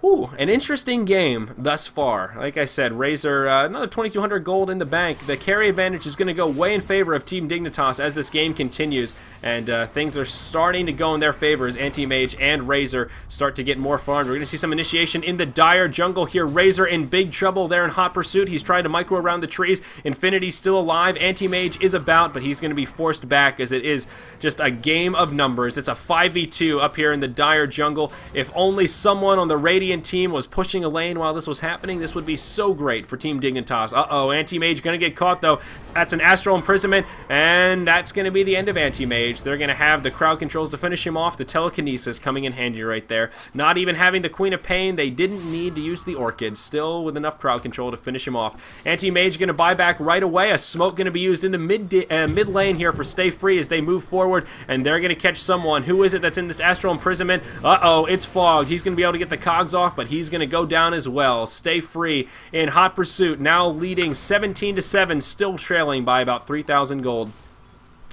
Ooh, an interesting game thus far. Like I said, Razor, another 2,200 gold in the bank. The carry advantage is going to go way in favor of Team Dignitas as this game continues, and things are starting to go in their favor as Anti-Mage and Razor start to get more farmed. We're going to see some initiation in the dire jungle here. Razor in big trouble there in hot pursuit. He's trying to micro around the trees. Infinity's still alive. Anti-Mage is about, but he's going to be forced back as it is just a game of numbers. It's a 5v2 up here in the dire jungle. If only someone on the Radiant team was pushing a lane while this was happening, this would be so great for Team Dignitas. Anti-Mage gonna get caught though. That's an Astral Imprisonment, and that's gonna be the end of Anti-Mage. They're gonna have the crowd controls to finish him off. The Telekinesis coming in handy right there. Not even having the Queen of Pain, they didn't need to use the Orchid. Still with enough crowd control to finish him off. Anti-Mage gonna buy back right away. A smoke gonna be used in the mid lane here for Stay Free as they move forward, and they're gonna catch someone. Who is it that's in this Astral Imprisonment? It's Fogged. He's gonna be able to get the cogs off, but he's going to go down as well. Stay Free in hot pursuit, now leading 17-7, still trailing by about 3,000 gold.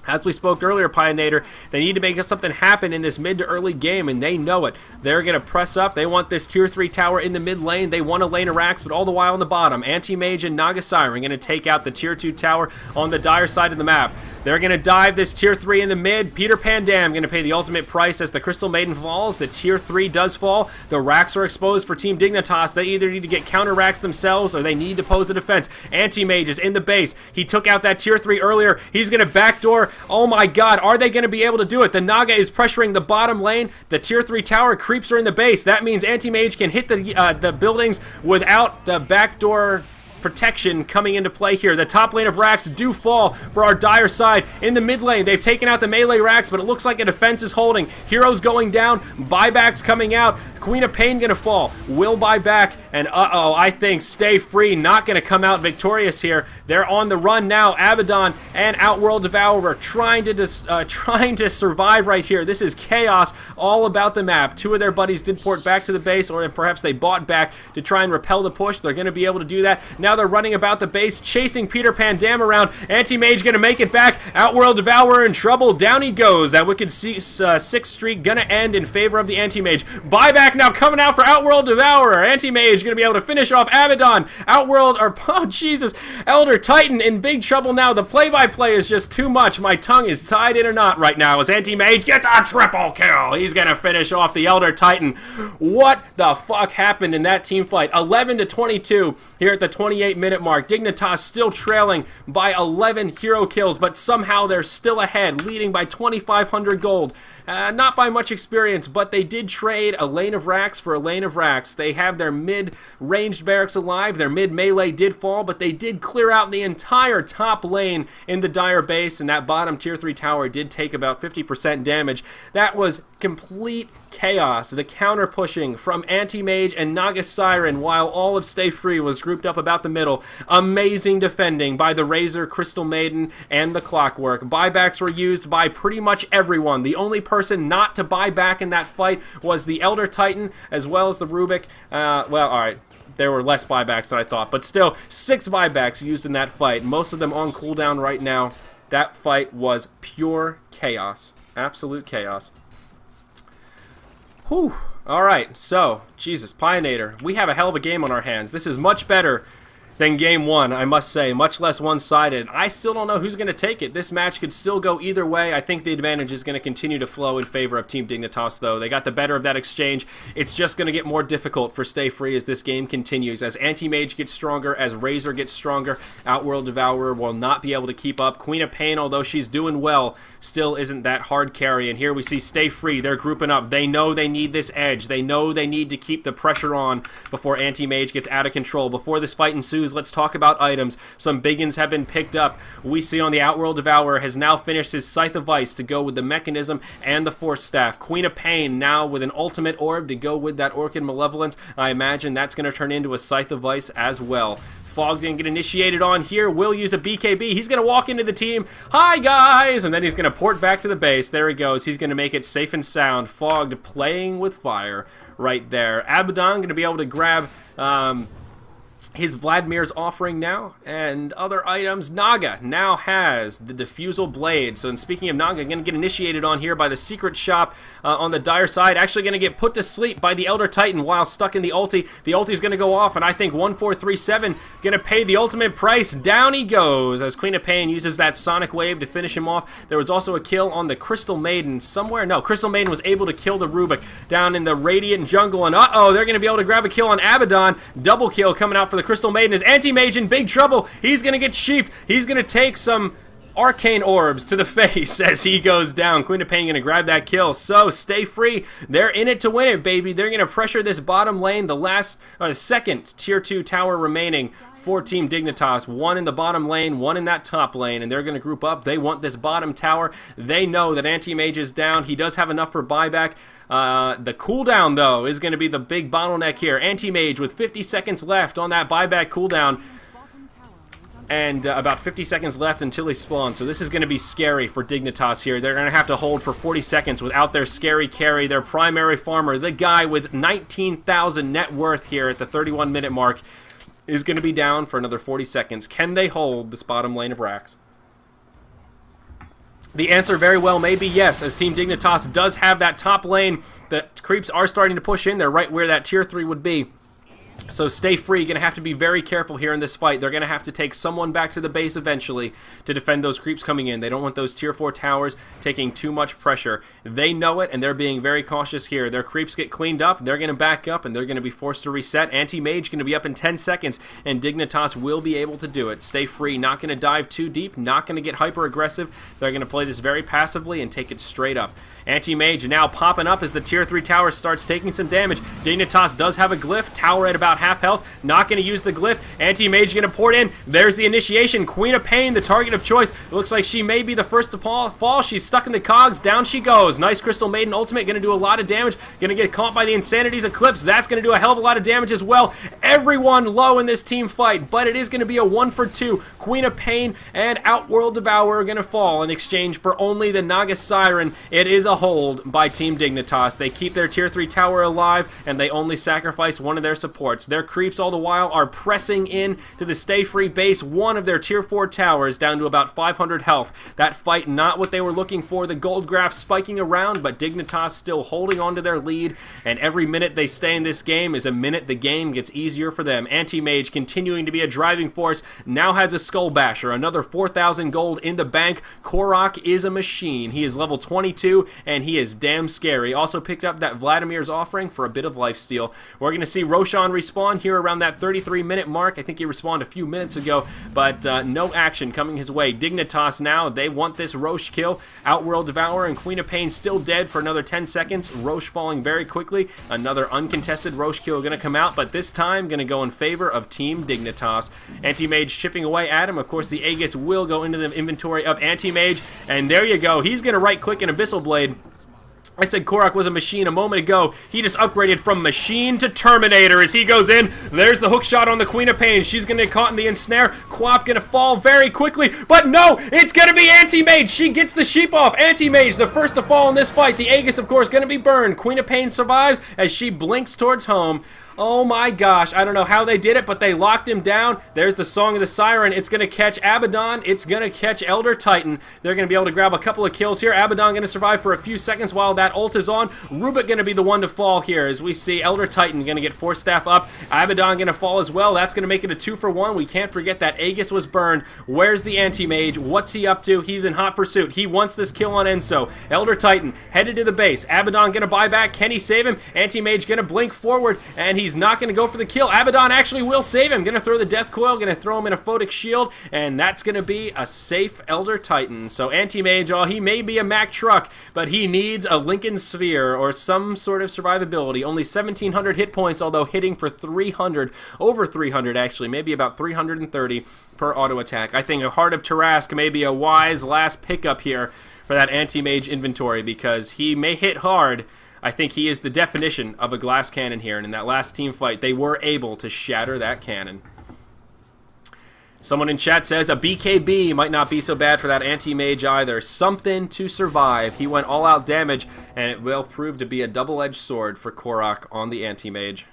As we spoke earlier, Pioneer, they need to make something happen in this mid to early game, and they know it. They're going to press up. They want this tier 3 tower in the mid lane. They want a lane of racks, but all the while on the bottom, Anti-Mage and Naga Siren going to take out the tier 2 tower on the dire side of the map. They're going to dive this tier 3 in the mid. Peter Pandam going to pay the ultimate price as the Crystal Maiden falls. The tier 3 does fall. The racks are exposed for Team Dignitas. They either need to get counter racks themselves or they need to pose a defense. Anti-Mage is in the base. He took out that tier 3 earlier. He's going to backdoor Oh my god, are they going to be able to do it? The Naga is pressuring the bottom lane. The tier 3 tower creeps are in the base. That means Anti-Mage can hit the buildings without the backdoor protection coming into play here. The top lane of Rax do fall for our Dire side. In the mid lane, they've taken out the melee Rax, but it looks like a defense is holding. Heroes going down, buybacks coming out. Queen of Pain gonna fall. Will buy back, and I think Stay Free not gonna come out victorious here. They're on the run now. Abaddon and Outworld Devourer trying to survive right here. This is chaos all about the map. Two of their buddies did port back to the base, or perhaps they bought back to try and repel the push. They're gonna be able to do that. Now they're running about the base, chasing Peter Pan Dam around. Anti-Mage gonna make it back. Outworld Devourer in trouble. Down he goes. That wicked 6 streak gonna end in favor of the Anti-Mage. Buyback now coming out for Outworld Devourer. Anti-Mage gonna be able to finish off Abaddon. Oh Jesus, Elder Titan in big trouble now. The play-by-play is just too much. My tongue is tied in a knot right now as Anti-Mage gets a triple kill. He's gonna finish off the Elder Titan. What the fuck happened in that team fight? 11-22 here at the 28-minute mark. Dignitas still trailing by 11 hero kills, but somehow they're still ahead, leading by 2,500 gold. Not by much experience, but they did trade a lane of Rax for a lane of Rax. They have their mid-ranged barracks alive. Their mid-melee did fall, but they did clear out the entire top lane in the Dire base, and that bottom tier 3 tower did take about 50% damage. That was complete chaos. The counter pushing from Anti-Mage and Naga Siren while all of Stay Free was grouped up about the middle. Amazing defending by the Razor, Crystal Maiden, and the Clockwork. Buybacks were used by pretty much everyone. The only person not to buy back in that fight was the Elder Titan as well as the Rubik. Well, alright. There were less buybacks than I thought, but still 6 buybacks used in that fight. Most of them on cooldown right now. That fight was pure chaos. Absolute chaos. Whew. Alright, so, Jesus, Pioneer, we have a hell of a game on our hands. This is much better than game 1, I must say. Much less one-sided. I still don't know who's going to take it. This match could still go either way. I think the advantage is going to continue to flow in favor of Team Dignitas, though. They got the better of that exchange. It's just going to get more difficult for Stay Free as this game continues. As Anti-Mage gets stronger, as Razor gets stronger, Outworld Devourer will not be able to keep up. Queen of Pain, although she's doing well, still isn't that hard carry. And here we see Stay Free. They're grouping up. They know they need this edge. They know they need to keep the pressure on before Anti-Mage gets out of control. Before this fight ensues, let's talk about items. Some big uns have been picked up. We see on the Outworld Devourer has now finished his Scythe of Ice to go with the Mechanism and the Force Staff. Queen of Pain now with an Ultimate Orb to go with that Orchid Malevolence. I imagine that's going to turn into a Scythe of Ice as well. Fog didn't get initiated on here. Will use a BKB. He's going to walk into the team. Hi, guys! And then he's going to port back to the base. There he goes. He's going to make it safe and sound. Fogged playing with fire right there. Abaddon going to be able to grab his Vladimir's offering now, and other items. Naga now has the Diffusal Blade. So, speaking of Naga, going to get initiated on here by the secret shop on the Dire side. Actually going to get put to sleep by the Elder Titan while stuck in the ulti. The ulti's going to go off, and I think 1437 going to pay the ultimate price. Down he goes as Queen of Pain uses that Sonic Wave to finish him off. There was also a kill on the Crystal Maiden somewhere. No, Crystal Maiden was able to kill the Rubik down in the Radiant Jungle, and they're going to be able to grab a kill on Abaddon. Double kill coming out for the Crystal Maiden. Is Anti-Mage in big trouble. He's going to get sheeped. He's going to take some Arcane Orbs to the face as he goes down. Queen of Pain going to grab that kill. So, Stay Free. They're in it to win it, baby. They're going to pressure this bottom lane. The second Tier 2 tower remaining for Team Dignitas. One in the bottom lane, one in that top lane, and they're going to group up. They want this bottom tower. They know that Anti-Mage is down. He does have enough for buyback. The cooldown, though, is going to be the big bottleneck here. Anti-Mage with 50 seconds left on that buyback cooldown. And about 50 seconds left until he spawns. So this is going to be scary for Dignitas here. They're going to have to hold for 40 seconds without their scary carry, their primary farmer, the guy with 19,000 net worth here at the 31-minute mark, is going to be down for another 40 seconds. Can they hold this bottom lane of Rax? The answer very well may be yes, as Team Dignitas does have that top lane. The creeps are starting to push in. They're right where that tier 3 would be. So Stay Free going to have to be very careful here in this fight. They're going to have to take someone back to the base eventually to defend those creeps coming in. They don't want those tier 4 towers taking too much pressure. They know it, and they're being very cautious here. Their creeps get cleaned up, they're going to back up, and they're going to be forced to reset. Anti-Mage going to be up in 10 seconds, and Dignitas will be able to do it. Stay Free, not going to dive too deep, not going to get hyper-aggressive. They're going to play this very passively and take it straight up. Anti-Mage now popping up as the tier 3 tower starts taking some damage. Dignitas does have a glyph. Tower at about half health. Not going to use the glyph. Anti-Mage going to pour it in. There's the initiation. Queen of Pain, the target of choice. It looks like she may be the first to fall. She's stuck in the cogs. Down she goes. Nice Crystal Maiden ultimate. Going to do a lot of damage. Going to get caught by the Insanity's Eclipse. That's going to do a hell of a lot of damage as well. Everyone low in this team fight, but it is going to be a 1 for 2. Queen of Pain and Outworld Devourer are going to fall in exchange for only the Naga Siren. It is a hold by Team Dignitas. They keep their tier 3 tower alive, and they only sacrifice one of their supports. Their creeps all the while are pressing in to the Stay Free base, one of their tier 4 towers, down to about 500 health. That fight not what they were looking for. The gold graph spiking around, but Dignitas still holding on to their lead, and every minute they stay in this game is a minute the game gets easier for them. Anti-Mage continuing to be a driving force, now has a Skull Basher, another 4,000 gold in the bank. Korok is a machine. He is level 22, and he is damn scary. Also picked up that Vladimir's offering for a bit of lifesteal. We're going to see Roshan respawn here around that 33-minute mark. I think he respawned a few minutes ago, but no action coming his way. Dignitas now, they want this Roche kill. Outworld Devourer and Queen of Pain still dead for another 10 seconds. Roche falling very quickly. Another uncontested Roche kill going to come out, but this time going to go in favor of Team Dignitas. Anti-Mage chipping away at him. Of course, the Aegis will go into the inventory of Anti-Mage, and there you go. He's going to right-click an Abyssal Blade. I said Korok was a machine a moment ago. He just upgraded from machine to Terminator as he goes in. There's the hook shot on the Queen of Pain. She's going to get caught in the ensnare. Quap going to fall very quickly. But no, it's going to be Anti-Mage. She gets the sheep off. Anti-Mage, the first to fall in this fight. The Aegis, of course, going to be burned. Queen of Pain survives as she blinks towards home. Oh my gosh, I don't know how they did it, but they locked him down. There's the Song of the Siren. It's going to catch Abaddon. It's going to catch Elder Titan. They're going to be able to grab a couple of kills here. Abaddon going to survive for a few seconds while that ult is on. Rubik going to be the one to fall here as we see Elder Titan going to get Force Staff up. Abaddon going to fall as well. That's going to make it a 2 for 1. We can't forget that Aegis was burned. Where's the Anti-Mage? What's he up to? He's in hot pursuit. He wants this kill on Enso. Elder Titan headed to the base. Abaddon going to buy back. Can he save him? Anti-Mage going to blink forward, and he's not going to go for the kill. Abaddon actually will save him. Going to throw the Death Coil, going to throw him in a Photic Shield, and that's going to be a safe Elder Titan. So Anti-Mage, he may be a Mack truck, but he needs a Lincoln Sphere or some sort of survivability. Only 1,700 hit points, although hitting for 300, over 300 actually, maybe about 330 per auto attack. I think a Heart of Tarask may be a wise last pickup here for that Anti-Mage inventory because he may hit hard. I think he is the definition of a glass cannon here, and in that last team fight, they were able to shatter that cannon. Someone in chat says a BKB might not be so bad for that Anti-Mage either. Something to survive. He went all-out damage, and it will prove to be a double-edged sword for Korok on the Anti-Mage.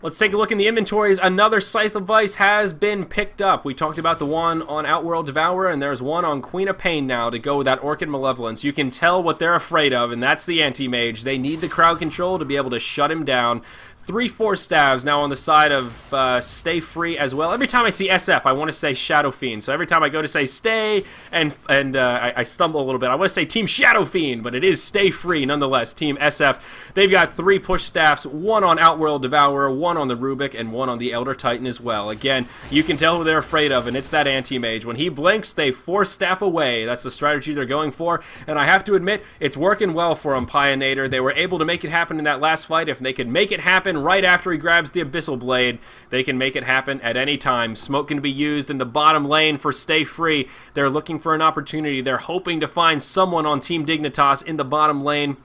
Let's take a look in the inventories. Another Scythe of Vice has been picked up. We talked about the one on Outworld Devourer, and there's one on Queen of Pain now to go with that Orchid Malevolence. You can tell what they're afraid of, and that's the Anti-Mage. They need the crowd control to be able to shut him down. 3 Force Stabs now on the side of Stay Free as well. Every time I see SF, I want to say Shadow Fiend. So every time I go to say Stay, and I stumble a little bit. I want to say Team Shadow Fiend, but it is Stay Free nonetheless. Team SF. They've got 3 Push Staffs, one on Outworld Devourer, one on the Rubik, and one on the Elder Titan as well. Again, you can tell who they're afraid of, and it's that Anti-Mage. When he blinks, they Force Staff away. That's the strategy they're going for, and I have to admit, it's working well for him, Pioneer. They were able to make it happen in that last fight. If they could make it happen right after he grabs the Abyssal Blade, they can make it happen at any time. Smoke can be used in the bottom lane for Stay Free. They're looking for an opportunity. They're hoping to find someone on Team Dignitas in the bottom lane.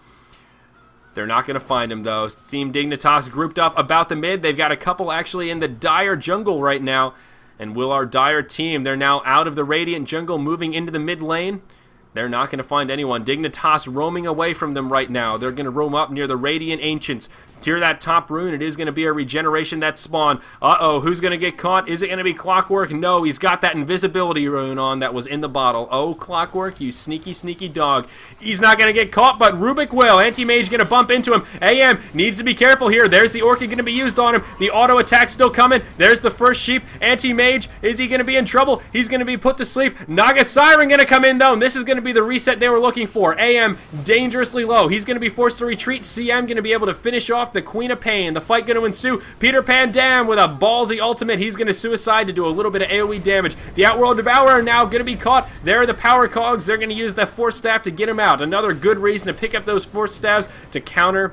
They're not going to find him, though. Team Dignitas grouped up about the mid. They've got a couple actually in the Dire jungle right now. And will our Dire team, they're now out of the Radiant jungle, moving into the mid lane. They're not going to find anyone. Dignitas roaming away from them right now. They're going to roam up near the Radiant Ancients. Near that top rune, it is going to be a regeneration that spawn. Uh-oh, who's going to get caught? Is it going to be Clockwork? No, he's got that invisibility rune on that was in the bottle. Oh, Clockwork, you sneaky, sneaky dog. He's not going to get caught, but Rubik will. Anti-Mage going to bump into him. AM needs to be careful here. There's the Orchid going to be used on him. The auto attack still coming. There's the first sheep. Anti-Mage, is he going to be in trouble? He's going to be put to sleep. Naga Siren going to come in, though, and this is going to be the reset they were looking for. AM dangerously low. He's going to be forced to retreat. CM going to be able to finish off the Queen of Pain. The fight going to ensue. Peter Pan Dam with a ballsy ultimate. He's going to suicide to do a little bit of AoE damage. The Outworld Devourer now going to be caught. There are the power cogs. They're going to use that Force Staff to get him out. Another good reason to pick up those Force Staffs to counter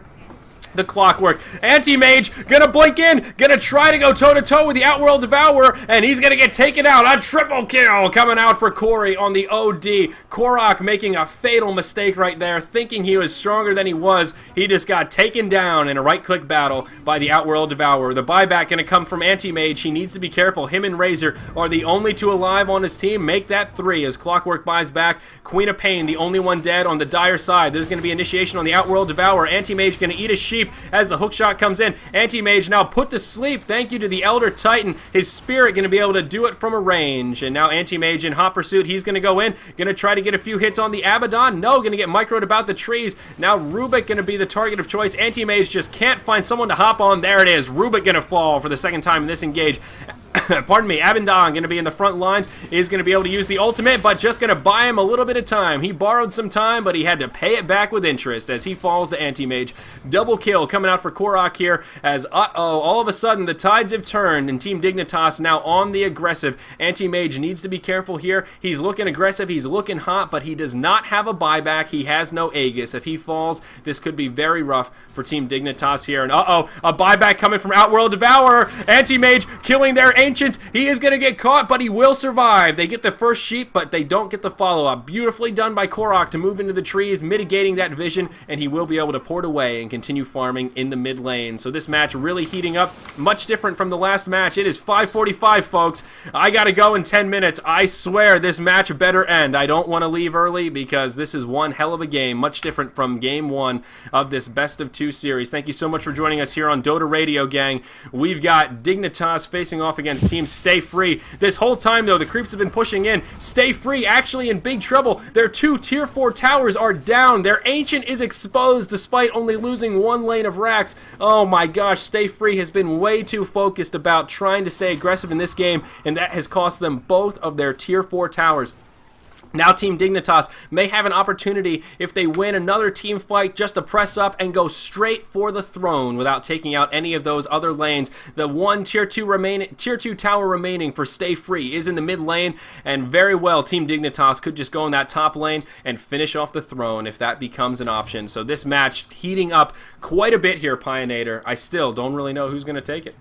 the Clockwork. Anti-Mage gonna blink in, gonna try to go toe-to-toe with the Outworld Devourer, and he's gonna get taken out. A triple kill coming out for Corey on the OD. Korok making a fatal mistake right there, thinking he was stronger than he was. He just got taken down in a right-click battle by the Outworld Devourer. The buyback gonna come from Anti-Mage. He needs to be careful. Him and Razor are the only two alive on his team. Make that 3 as Clockwork buys back. Queen of Pain, the only one dead on the dire side. There's gonna be initiation on the Outworld Devourer. Anti-Mage gonna eat a sheep as the hookshot comes in. Anti-Mage now put to sleep. Thank you to the Elder Titan. His spirit going to be able to do it from a range. And now Anti-Mage in hot pursuit. He's going to go in. Going to try to get a few hits on the Abaddon. No, going to get microed about the trees. Now Rubik going to be the target of choice. Anti-Mage just can't find someone to hop on. There it is. Rubik going to fall for the second time in this engage. Pardon me, Abaddon going to be in the front lines, is going to be able to use the ultimate, but just going to buy him a little bit of time. He borrowed some time, but he had to pay it back with interest as he falls to Anti-Mage. Double kill coming out for Korok here as, all of a sudden the tides have turned and Team Dignitas now on the aggressive. Anti-Mage needs to be careful here. He's looking aggressive, he's looking hot, but he does not have a buyback. He has no Aegis. If he falls, this could be very rough for Team Dignitas here. And a buyback coming from Outworld Devourer. Anti-Mage killing their Ancients. He is going to get caught, but he will survive. They get the first sheep, but they don't get the follow-up. Beautifully done by Korok to move into the trees, mitigating that vision, and he will be able to port away and continue farming in the mid lane. So this match really heating up, much different from the last match. It is 5:45, folks. I got to go in 10 minutes. I swear this match better end. I don't want to leave early because this is one hell of a game, much different from game 1 of this best of 2 series. Thank you so much for joining us here on Dota Radio, gang. We've got Dignitas facing off against Team Stay Free. This whole time, though, the creeps have been pushing in. Stay Free actually in big trouble. Their 2 tier 4 towers are down. Their Ancient is exposed despite only losing 1 lane of racks. Oh my gosh, Stay Free has been way too focused about trying to stay aggressive in this game, and that has cost them both of their tier 4 towers. Now Team Dignitas may have an opportunity if they win another team fight just to press up and go straight for the throne without taking out any of those other lanes. The one tier 2 tower remaining for Stay Free is in the mid lane, and very well Team Dignitas could just go in that top lane and finish off the throne if that becomes an option. So this match heating up quite a bit here, Pioneer. I still don't really know who's going to take it.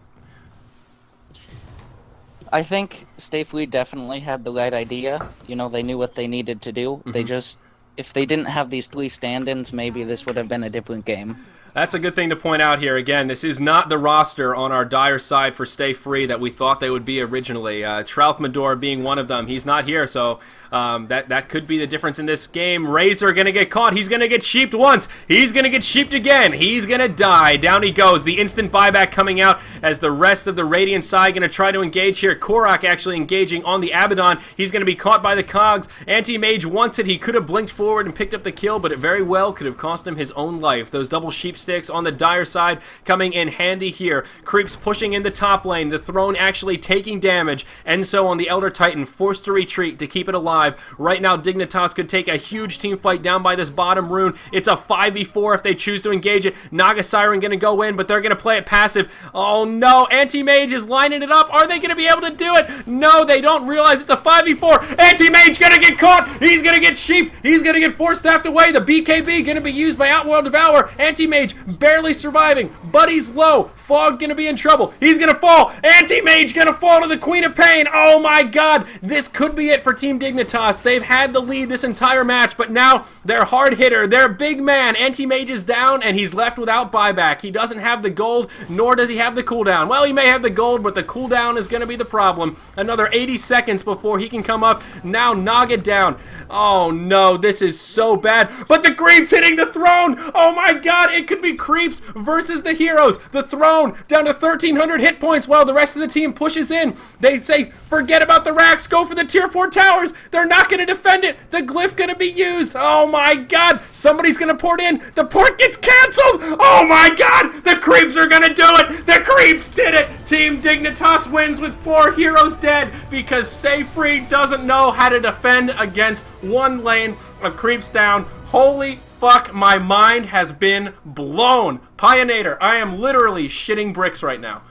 I think Stay Free definitely had the right idea. You know, they knew what they needed to do. They just, if they didn't have these 3 stand-ins, maybe this would have been a different game. That's a good thing to point out here. Again, this is not the roster on our dire side for Stay Free that we thought they would be originally. Tralfmador being one of them. He's not here, so that could be the difference in this game. Razor going to get caught. He's going to get sheeped once. He's going to get sheeped again. He's going to die. Down he goes. The instant buyback coming out as the rest of the Radiant side going to try to engage here. Korok actually engaging on the Abaddon. He's going to be caught by the cogs. Anti-Mage wants it. He could have blinked forward and picked up the kill, but it very well could have cost him his own life. Those double sheep sticks on the dire side coming in handy here. Creeps pushing in the top lane. The throne actually taking damage. Enso on the Elder Titan forced to retreat to keep it alive. Right now Dignitas could take a huge team fight down by this bottom rune. It's a 5v4 if they choose to engage it. Naga Siren going to go in, but they're going to play it passive. Oh no, Anti-Mage is lining it up. Are they going to be able to do it? No, they don't realize it's a 5v4. Anti-Mage going to get caught. He's going to get sheep. He's going going to get force staffed away. The BKB going to be used by Outworld Devour. Anti-Mage barely surviving. Buddy's low. Fog going to be in trouble. He's going to fall. Anti-Mage going to fall to the Queen of Pain. Oh my god. This could be it for Team Dignitas. They've had the lead this entire match, but now their hard hitter, their big man, Anti-Mage is down, and he's left without buyback. He doesn't have the gold, nor does he have the cooldown. Well, he may have the gold, but the cooldown is going to be the problem. Another 80 seconds before he can come up. Now Naga down. Oh no, this is so bad. But the creeps hitting the throne. Oh my god, it could be creeps versus the heroes. The throne down to 1,300 hit points while the rest of the team pushes in. They say, forget about the racks, go for the tier 4 towers. They're not going to defend it. The glyph going to be used. Oh my god, somebody's going to port in. The port gets canceled. Oh my god, the creeps are going to do it. The creeps did it. Team Dignitas wins with 4 heroes dead because Stay Free doesn't know how to defend against one lane of creeps down. Holy fuck, my mind has been blown. Pioneer, I am literally shitting bricks right now.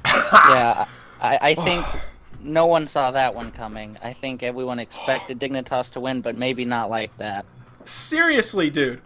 Yeah, I think no one saw that one coming. I think everyone expected Dignitas to win, but maybe not like that. Seriously, dude.